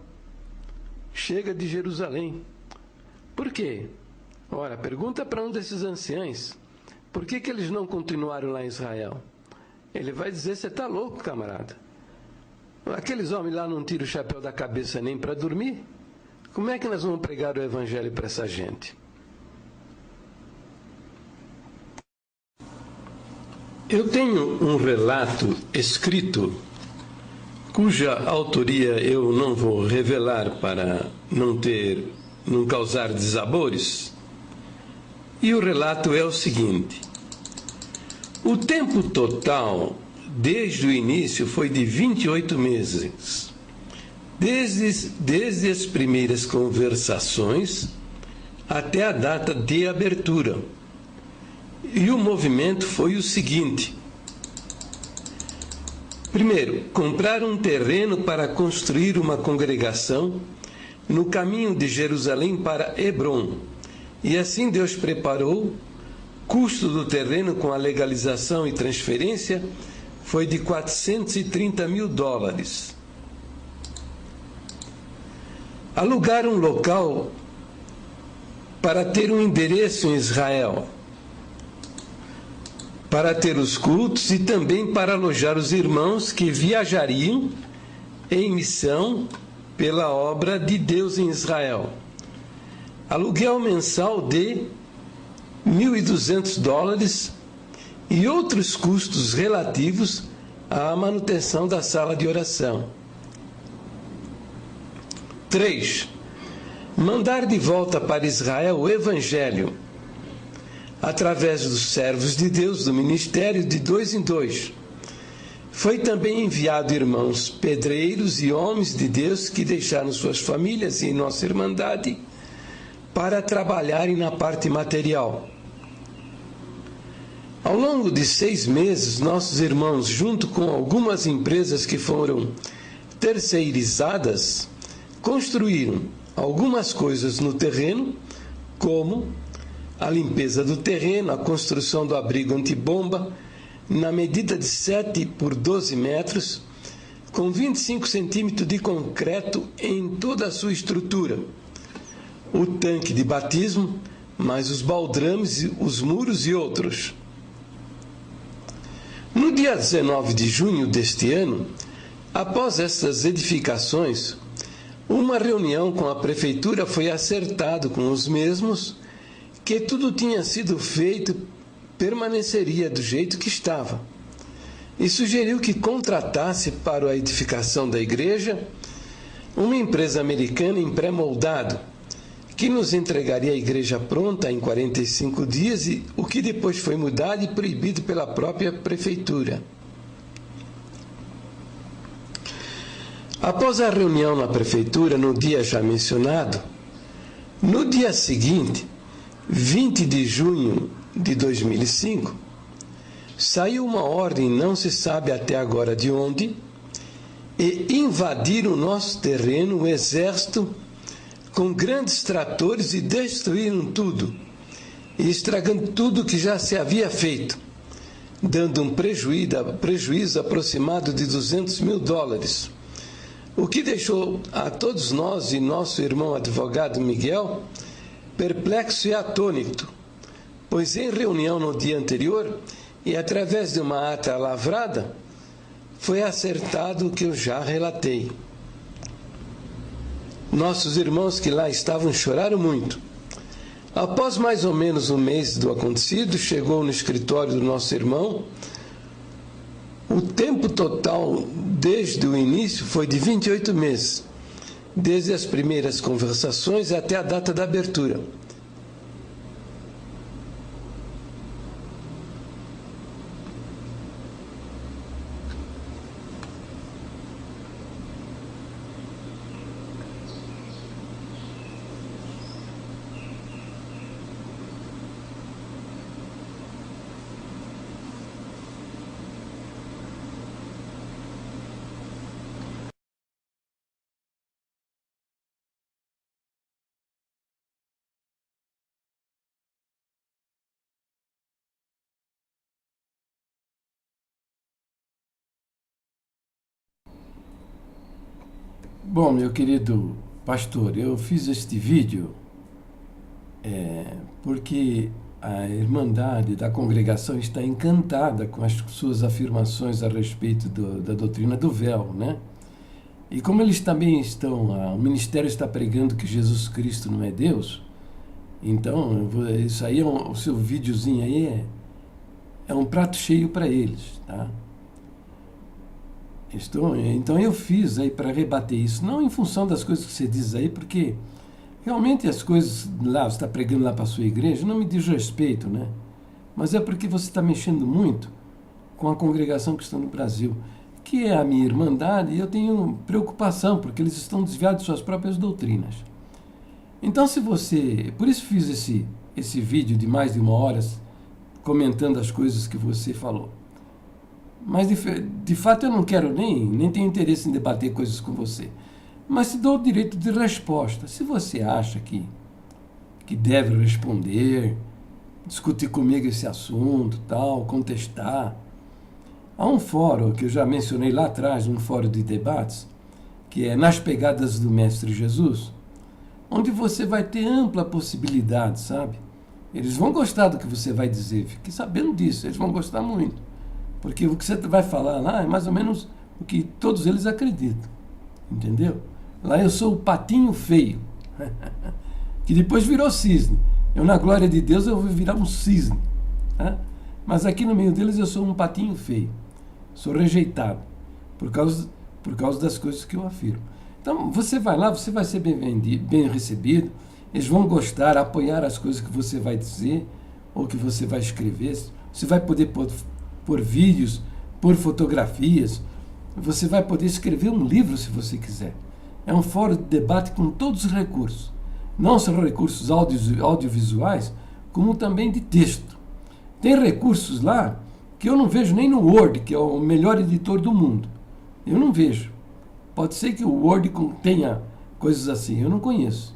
Chega de Jerusalém. Por quê? Ora, pergunta para um desses anciãos, por que eles não continuaram lá em Israel? Ele vai dizer: você está louco, camarada? Aqueles homens lá não tiram o chapéu da cabeça nem para dormir? Como é que nós vamos pregar o evangelho para essa gente? Eu tenho um relato escrito, cuja autoria eu não vou revelar para não causar desabores. E o relato é o seguinte: o tempo total, desde o início, foi de 28 meses. Desde as primeiras conversações até a data de abertura. E o movimento foi o seguinte: primeiro, comprar um terreno para construir uma congregação no caminho de Jerusalém para Hebrom. E assim Deus preparou. Custo do terreno com a legalização e transferência foi de $430 mil. Alugar um local para ter um endereço em Israel, para ter os cultos e também para alojar os irmãos que viajariam em missão pela obra de Deus em Israel. Aluguel mensal de $1.200 e outros custos relativos à manutenção da sala de oração. 3. Mandar de volta para Israel o Evangelho. através dos servos de Deus, do ministério de 2 em 2. Foi também enviado irmãos pedreiros e homens de Deus que deixaram suas famílias em nossa irmandade para trabalharem na parte material. Ao longo de 6 meses, nossos irmãos, junto com algumas empresas que foram terceirizadas, construíram algumas coisas no terreno, como a limpeza do terreno, a construção do abrigo antibomba, na medida de 7 por 12 metros, com 25 centímetros de concreto em toda a sua estrutura, o tanque de batismo, mais os baldrames, os muros e outros. No dia 19 de junho deste ano, após estas edificações, uma reunião com a prefeitura foi acertado com os mesmos que tudo tinha sido feito permaneceria do jeito que estava, e sugeriu que contratasse para a edificação da igreja uma empresa americana em pré-moldado, que nos entregaria a igreja pronta em 45 dias, e o que depois foi mudado e proibido pela própria prefeitura. Após a reunião na prefeitura, no dia já mencionado, no dia seguinte, 20 de junho de 2005, saiu uma ordem, não se sabe até agora de onde, e invadiram o nosso terreno o exército com grandes tratores e destruíram tudo, e estragando tudo que já se havia feito, dando um prejuízo aproximado de $200 mil, o que deixou a todos nós e nosso irmão advogado Miguel perplexo e atônito, pois em reunião no dia anterior e através de uma ata lavrada, foi acertado o que eu já relatei. Nossos irmãos que lá estavam choraram muito. Após mais ou menos um mês do acontecido, chegou no escritório do nosso irmão. O tempo total desde o início foi de 28 meses, desde as primeiras conversações até a data da abertura. Bom, meu querido pastor, eu fiz este vídeo porque a Irmandade da Congregação está encantada com as suas afirmaçõs a respeito da doutrina do véu, né? E como eles também estão, o ministério está pregando que Jesus Cristo não é Deus, então isso aí, o seu videozinho aí é um prato cheio para eles, tá? Então eu fiz aí para rebater isso, não em função das coisas que você diz aí, porque realmente as coisas lá, você está pregando lá para a sua igreja, não me diz respeito, né? Mas é porque você está mexendo muito com a congregação que está no Brasil, que é a minha irmandade, e eu tenho preocupação, porque eles estão desviados de suas próprias doutrinas. Então por isso fiz esse vídeo de mais de 1 hora, comentando as coisas que você falou. Mas, de fato, eu não quero nem tenho interesse em debater coisas com você. Mas te dou o direito de resposta. Se você acha que deve responder, discutir comigo esse assunto, tal, contestar. Há um fórum que eu já mencionei lá atrás, um fórum de debates, que é Nas Pegadas do Mestre Jesus, onde você vai ter ampla possibilidade, sabe? Eles vão gostar do que você vai dizer. Fique sabendo disso, eles vão gostar muito. Porque o que você vai falar lá é mais ou menos o que todos eles acreditam, entendeu? Lá eu sou o patinho feio, que depois virou cisne. Eu, na glória de Deus, eu vou virar um cisne. Tá? Mas aqui no meio deles eu sou um patinho feio. Sou rejeitado por causa das coisas que eu afirmo. Então, você vai lá, você vai ser bem recebido, eles vão gostar, apoiar as coisas que você vai dizer, ou que você vai escrever. Você vai poder pôr vídeos, pôr fotografias. Você vai poder escrever um livro se você quiser. É um fórum de debate com todos os recursos. Não só recursos audiovisuais, como também de texto. Tem recursos lá que eu não vejo nem no Word, que é o melhor editor do mundo. Eu não vejo. Pode ser que o Word tenha coisas assim, eu não conheço.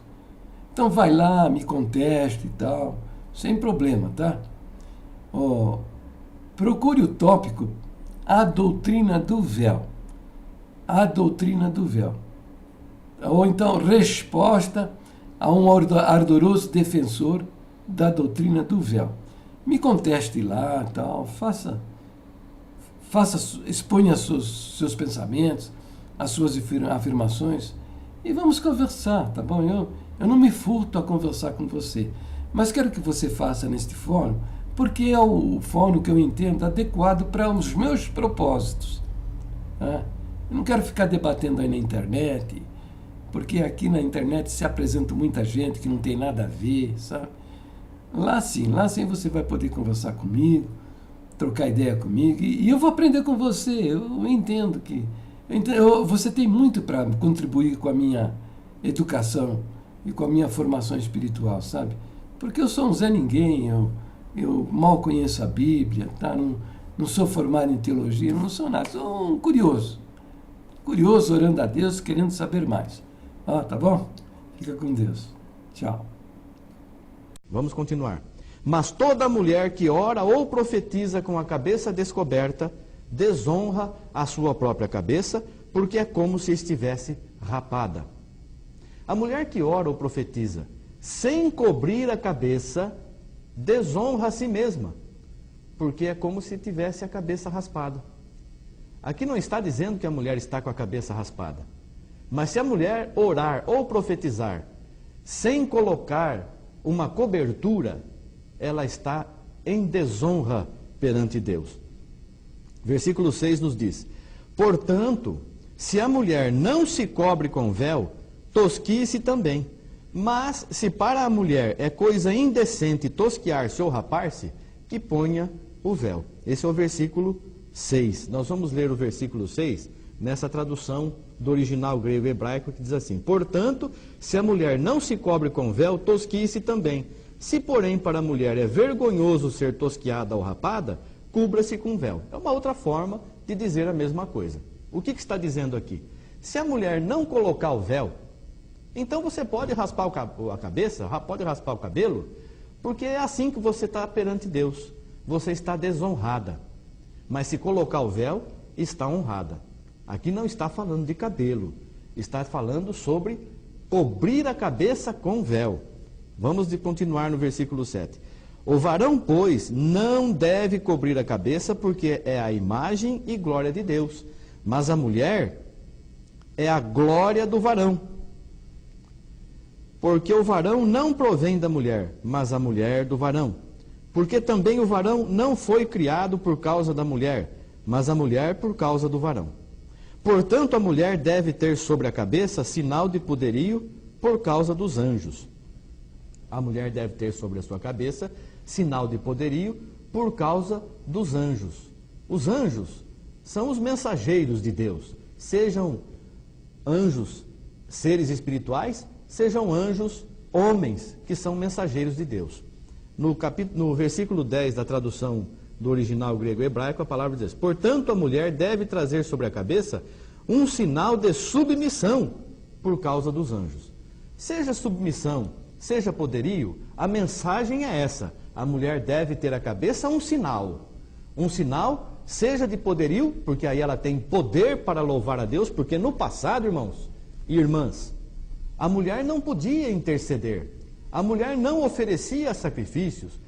Então vai lá, me conteste e tal, sem problema, tá? Procure o tópico A Doutrina do Véu. A Doutrina do Véu. Ou então, resposta a um ardoroso defensor da doutrina do véu. Me conteste lá, tal, exponha seus pensamentos, as suas afirmações e vamos conversar, tá bom? Eu não me furto a conversar com você, mas quero que você faça neste fórum, porque é o fórum que eu entendo adequado para os meus propósitos. Tá? Eu não quero ficar debatendo aí na internet, porque aqui na internet se apresenta muita gente que não tem nada a ver, sabe? Lá sim você vai poder conversar comigo, trocar ideia comigo, e eu vou aprender com você. Eu entendo que você tem muito para contribuir com a minha educação e com a minha formação espiritual, sabe? Porque eu sou um Zé Ninguém, eu mal conheço a Bíblia, tá? Não sou formado em teologia, não sou nada, sou um curioso orando a Deus, querendo saber mais. Tá bom? Fica com Deus. Tchau. Vamos continuar. Mas toda mulher que ora ou profetiza com a cabeça descoberta, desonra a sua própria cabeça, porque é como se estivesse rapada. A mulher que ora ou profetiza sem cobrir a cabeça, desonra a si mesma, porque é como se tivesse a cabeça raspada. Aqui não está dizendo que a mulher está com a cabeça raspada. Mas se a mulher orar ou profetizar sem colocar uma cobertura, ela está em desonra perante Deus. Versículo 6 nos diz: portanto, se a mulher não se cobre com véu, tosquie-se também. Mas se para a mulher é coisa indecente tosquiar-se ou rapar-se, que ponha o véu. Esse é o versículo 6. Nós vamos ler o versículo 6 nessa tradução do original grego-hebraico, que diz assim: portanto, se a mulher não se cobre com véu, tosquie-se também. Se, porém, para a mulher é vergonhoso ser tosquiada ou rapada, cubra-se com véu. É uma outra forma de dizer a mesma coisa. O que está dizendo aqui? Se a mulher não colocar o véu, então você pode raspar a cabeça, pode raspar o cabelo, porque é assim que você está perante Deus. Você está desonrada. Mas se colocar o véu, está honrada. Aqui não está falando de cabelo, está falando sobre cobrir a cabeça com véu. Vamos continuar no versículo 7. O varão, pois, não deve cobrir a cabeça, porque é a imagem e glória de Deus. Mas a mulher é a glória do varão. Porque o varão não provém da mulher, mas a mulher do varão. Porque também o varão não foi criado por causa da mulher, mas a mulher por causa do varão. Portanto, a mulher deve ter sobre a cabeça sinal de poderio por causa dos anjos. A mulher deve ter sobre a sua cabeça sinal de poderio por causa dos anjos. Os anjos são os mensageiros de Deus. Sejam anjos, seres espirituais, sejam anjos, homens, que são mensageiros de Deus. No versículo 10 da tradução do original grego-hebraico, a palavra diz: portanto, a mulher deve trazer sobre a cabeça um sinal de submissão por causa dos anjos. Seja submissão, seja poderio, a mensagem é essa: a mulher deve ter a cabeça um sinal. Um sinal, seja de poderio, porque aí ela tem poder para louvar a Deus, porque no passado, irmãos e irmãs, a mulher não podia interceder, a mulher não oferecia sacrifícios,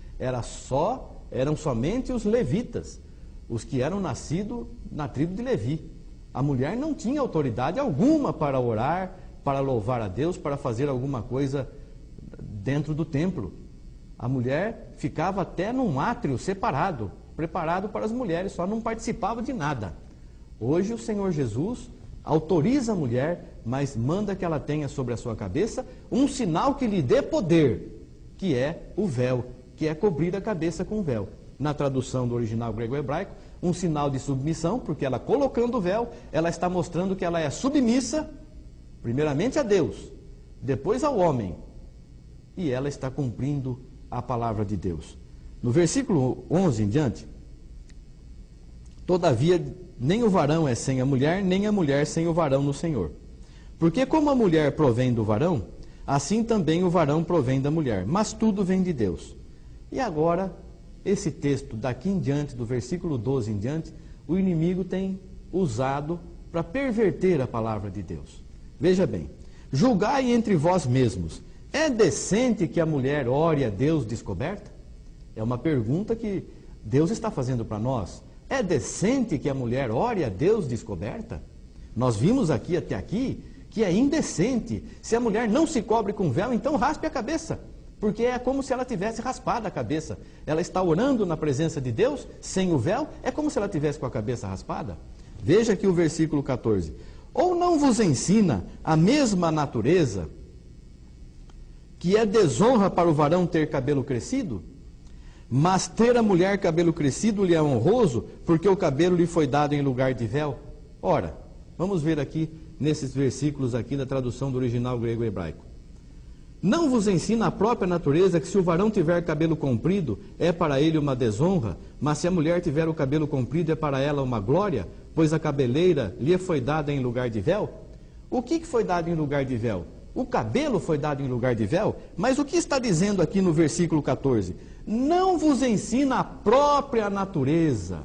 eram somente os levitas, os que eram nascidos na tribo de Levi. A mulher não tinha autoridade alguma para orar, para louvar a Deus, para fazer alguma coisa dentro do templo. A mulher ficava até num átrio separado, preparado para as mulheres, só não participava de nada. Hoje o Senhor Jesus autoriza a mulher, mas manda que ela tenha sobre a sua cabeça um sinal que lhe dê poder, que é o véu, que é cobrir a cabeça com o véu. Na tradução do original grego-hebraico, um sinal de submissão, porque ela colocando o véu, ela está mostrando que ela é submissa, primeiramente a Deus, depois ao homem, e ela está cumprindo a palavra de Deus. No versículo 11 em diante, todavia, nem o varão é sem a mulher, nem a mulher sem o varão no Senhor. Porque como a mulher provém do varão, assim também o varão provém da mulher, mas tudo vem de Deus. E agora, esse texto daqui em diante, do versículo 12 em diante, o inimigo tem usado para perverter a palavra de Deus. Veja bem, julgai entre vós mesmos, é decente que a mulher ore a Deus descoberta? É uma pergunta que Deus está fazendo para nós. É decente que a mulher ore a Deus descoberta? Nós vimos aqui até aqui que é indecente. Se a mulher não se cobre com véu, então raspe a cabeça, porque é como se ela tivesse raspado a cabeça. Ela está orando na presença de Deus, sem o véu, é como se ela tivesse com a cabeça raspada. Veja aqui o versículo 14. Ou não vos ensina a mesma natureza, que é desonra para o varão ter cabelo crescido? Mas ter a mulher cabelo crescido lhe é honroso, porque o cabelo lhe foi dado em lugar de véu. Ora, vamos ver aqui, nesses versículos aqui da tradução do original grego-hebraico. Não vos ensina a própria natureza que se o varão tiver cabelo comprido, é para ele uma desonra, mas se a mulher tiver o cabelo comprido, é para ela uma glória, pois a cabeleira lhe foi dada em lugar de véu? O que foi dado em lugar de véu? O cabelo foi dado em lugar de véu? Mas o que está dizendo aqui no versículo 14? Não vos ensina a própria natureza.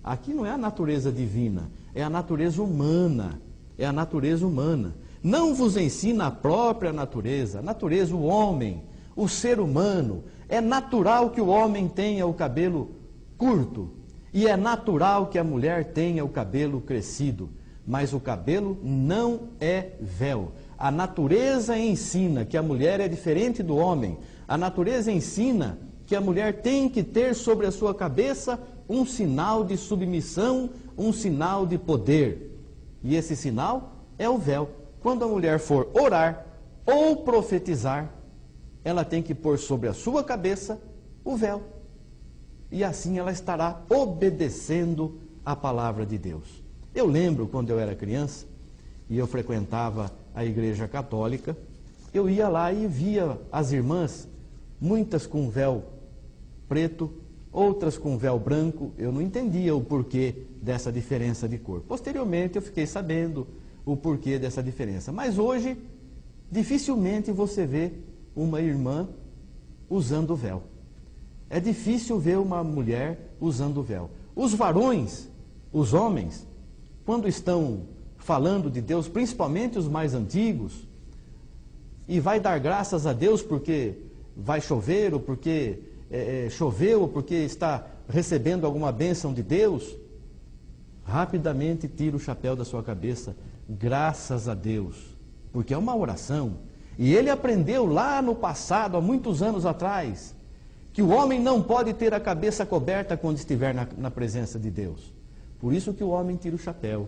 Aqui não é a natureza divina, é a natureza humana. É a natureza humana. Não vos ensina a própria natureza, a natureza, o homem, o ser humano. É natural que o homem tenha o cabelo curto e é natural que a mulher tenha o cabelo crescido, mas o cabelo não é véu. A natureza ensina que a mulher é diferente do homem. A natureza ensina que a mulher tem que ter sobre a sua cabeça um sinal de submissão, um sinal de poder. E esse sinal é o véu. Quando a mulher for orar ou profetizar, ela tem que pôr sobre a sua cabeça o véu. E assim ela estará obedecendo a palavra de Deus. Eu lembro quando eu era criança e eu frequentava a igreja católica, eu ia lá e via as irmãs, muitas com véu preto, outras com véu branco. Eu não entendia o porquê dessa diferença de cor. Posteriormente eu fiquei sabendo o porquê dessa diferença. Mas hoje, dificilmente você vê uma irmã usando véu. É difícil ver uma mulher usando véu. Os varões, os homens, quando estão falando de Deus, principalmente os mais antigos, e vai dar graças a Deus porque vai chover, ou porque choveu, ou porque está recebendo alguma bênção de Deus, rapidamente tira o chapéu da sua cabeça, graças a Deus, porque é uma oração. E ele aprendeu lá no passado, há muitos anos atrás, que o homem não pode ter a cabeça coberta quando estiver na presença de Deus. Por isso que o homem tira o chapéu,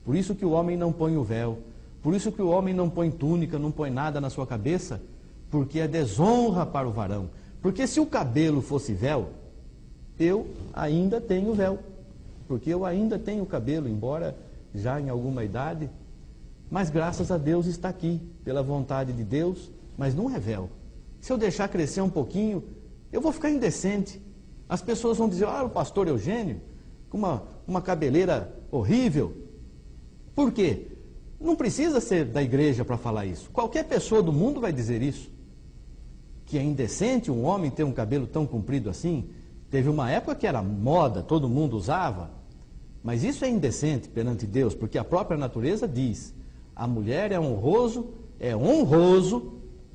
por isso que o homem não põe o véu, por isso que o homem não põe túnica, não põe nada na sua cabeça, porque é desonra para o varão. Porque se o cabelo fosse véu, eu ainda tenho véu, porque eu ainda tenho cabelo, embora já em alguma idade, mas graças a Deus está aqui, pela vontade de Deus, mas não é véu. Se eu deixar crescer um pouquinho, eu vou ficar indecente. As pessoas vão dizer, o pastor Eugênio, com uma cabeleira horrível. Por quê? Não precisa ser da igreja para falar isso. Qualquer pessoa do mundo vai dizer isso. Que é indecente um homem ter um cabelo tão comprido assim. Teve uma época que era moda, todo mundo usava. Mas isso é indecente perante Deus, porque a própria natureza diz, a mulher é honroso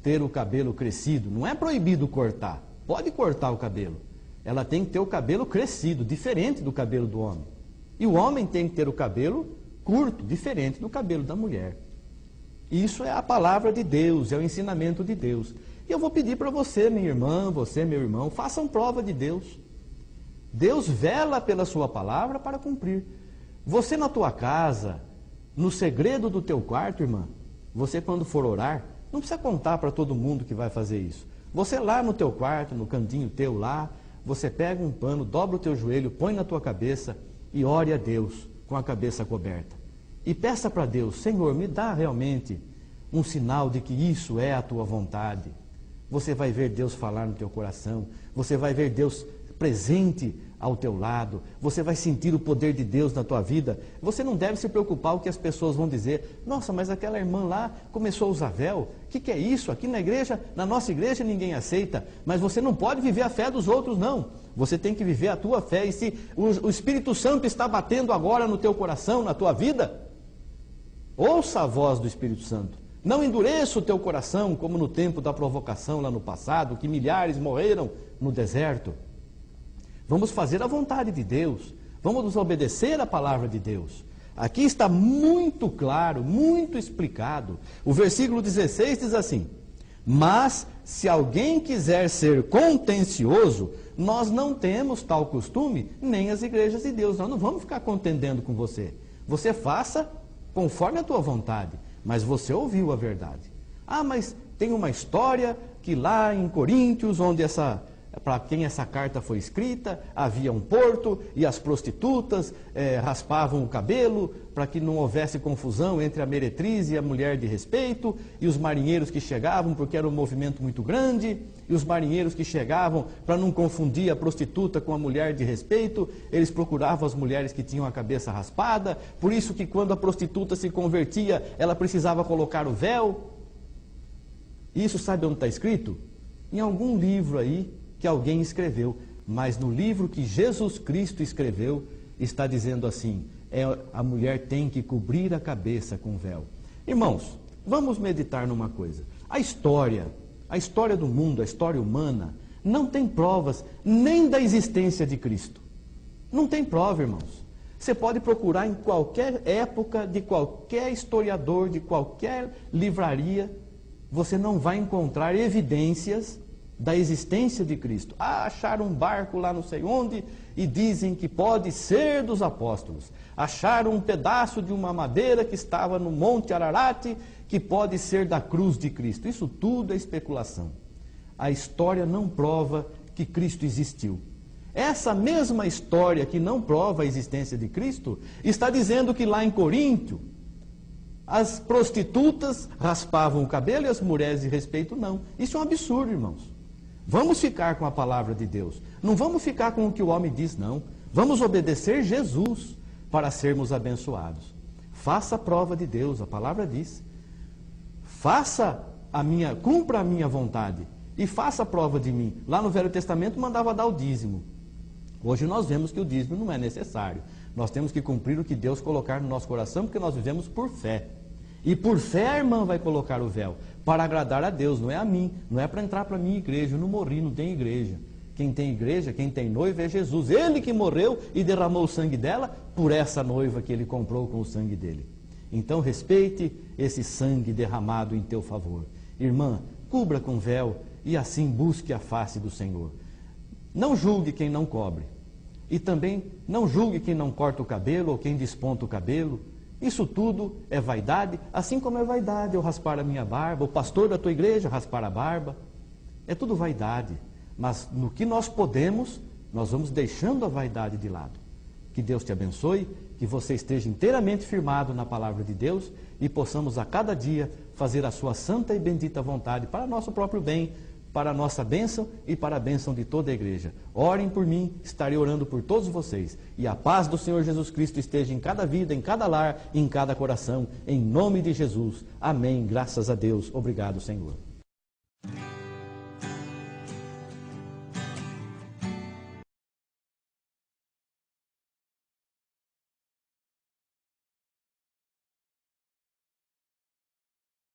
ter o cabelo crescido. Não é proibido cortar, pode cortar o cabelo. Ela tem que ter o cabelo crescido, diferente do cabelo do homem. E o homem tem que ter o cabelo curto, diferente do cabelo da mulher. Isso é a palavra de Deus, é o ensinamento de Deus. E eu vou pedir para você, minha irmã, você, meu irmão, façam prova de Deus. Deus vela pela sua palavra para cumprir. Você na tua casa, no segredo do teu quarto, irmã, você quando for orar, não precisa contar para todo mundo que vai fazer isso. Você lá no teu quarto, no cantinho teu lá, você pega um pano, dobra o teu joelho, põe na tua cabeça e ore a Deus com a cabeça coberta. E peça para Deus, Senhor, me dá realmente um sinal de que isso é a tua vontade. Você vai ver Deus falar no teu coração, você vai ver Deus presente ao teu lado, você vai sentir o poder de Deus na tua vida. Você não deve se preocupar com o que as pessoas vão dizer. Nossa, mas aquela irmã lá começou a usar véu. O que é isso? Aqui na igreja, na nossa igreja ninguém aceita. Mas você não pode viver a fé dos outros, não. Você tem que viver a tua fé. E se o Espírito Santo está batendo agora no teu coração, na tua vida, ouça a voz do Espírito Santo. Não endureça o teu coração como no tempo da provocação lá no passado, que milhares morreram no deserto. Vamos fazer a vontade de Deus, vamos nos obedecer à palavra de Deus. Aqui está muito claro, muito explicado. O versículo 16 diz assim: mas se alguém quiser ser contencioso, nós não temos tal costume, nem as igrejas de Deus. Nós não vamos ficar contendendo com você. Você faça conforme a tua vontade, mas você ouviu a verdade. Ah, mas tem uma história que lá em Coríntios, onde para quem essa carta foi escrita, havia um porto e as prostitutas raspavam o cabelo para que não houvesse confusão entre a meretriz e a mulher de respeito, e os marinheiros que chegavam, porque era um movimento muito grande, e os marinheiros que chegavam, para não confundir a prostituta com a mulher de respeito, eles procuravam as mulheres que tinham a cabeça raspada, por isso que quando a prostituta se convertia, ela precisava colocar o véu. Isso sabe onde está escrito? Em algum livro aí, que alguém escreveu, mas no livro que Jesus Cristo escreveu, está dizendo assim, a mulher tem que cobrir a cabeça com véu. Irmãos, vamos meditar numa coisa. A história do mundo, a história humana, não tem provas nem da existência de Cristo. Não tem prova, irmãos. Você pode procurar em qualquer época, de qualquer historiador, de qualquer livraria, você não vai encontrar evidências da existência de Cristo. Ah, acharam um barco lá não sei onde e dizem que pode ser dos apóstolos. Acharam um pedaço de uma madeira que estava no Monte Ararat que pode ser da cruz de Cristo. Isso tudo é especulação. A história não prova que Cristo existiu. Essa mesma história que não prova a existência de Cristo está dizendo que lá em Coríntio as prostitutas raspavam o cabelo e as mulheres de respeito não. Isso é um absurdo, irmãos. Vamos ficar com a palavra de Deus. Não vamos ficar com o que o homem diz, não. Vamos obedecer Jesus para sermos abençoados. Faça a prova de Deus, a palavra diz. Cumpra a minha vontade e faça a prova de mim. Lá no Velho Testamento mandava dar o dízimo. Hoje nós vemos que o dízimo não é necessário. Nós temos que cumprir o que Deus colocar no nosso coração, porque nós vivemos por fé. E por fé a irmã vai colocar o véu, para agradar a Deus, não é a mim, não é para entrar para a minha igreja. Eu não morri, não tem igreja. Quem tem igreja, quem tem noiva é Jesus. Ele que morreu e derramou o sangue dela por essa noiva que ele comprou com o sangue dele. Então respeite esse sangue derramado em teu favor. Irmã, cubra com véu e assim busque a face do Senhor. Não julgue quem não cobre. E também não julgue quem não corta o cabelo ou quem desponta o cabelo. Isso tudo é vaidade, assim como é vaidade eu raspar a minha barba, o pastor da tua igreja raspar a barba. É tudo vaidade. Mas no que nós podemos, nós vamos deixando a vaidade de lado. Que Deus te abençoe, que você esteja inteiramente firmado na palavra de Deus e possamos a cada dia fazer a sua santa e bendita vontade para nosso próprio bem, para a nossa bênção e para a bênção de toda a igreja. Orem por mim, estarei orando por todos vocês. E a paz do Senhor Jesus Cristo esteja em cada vida, em cada lar, em cada coração, em nome de Jesus. Amém. Graças a Deus. Obrigado, Senhor.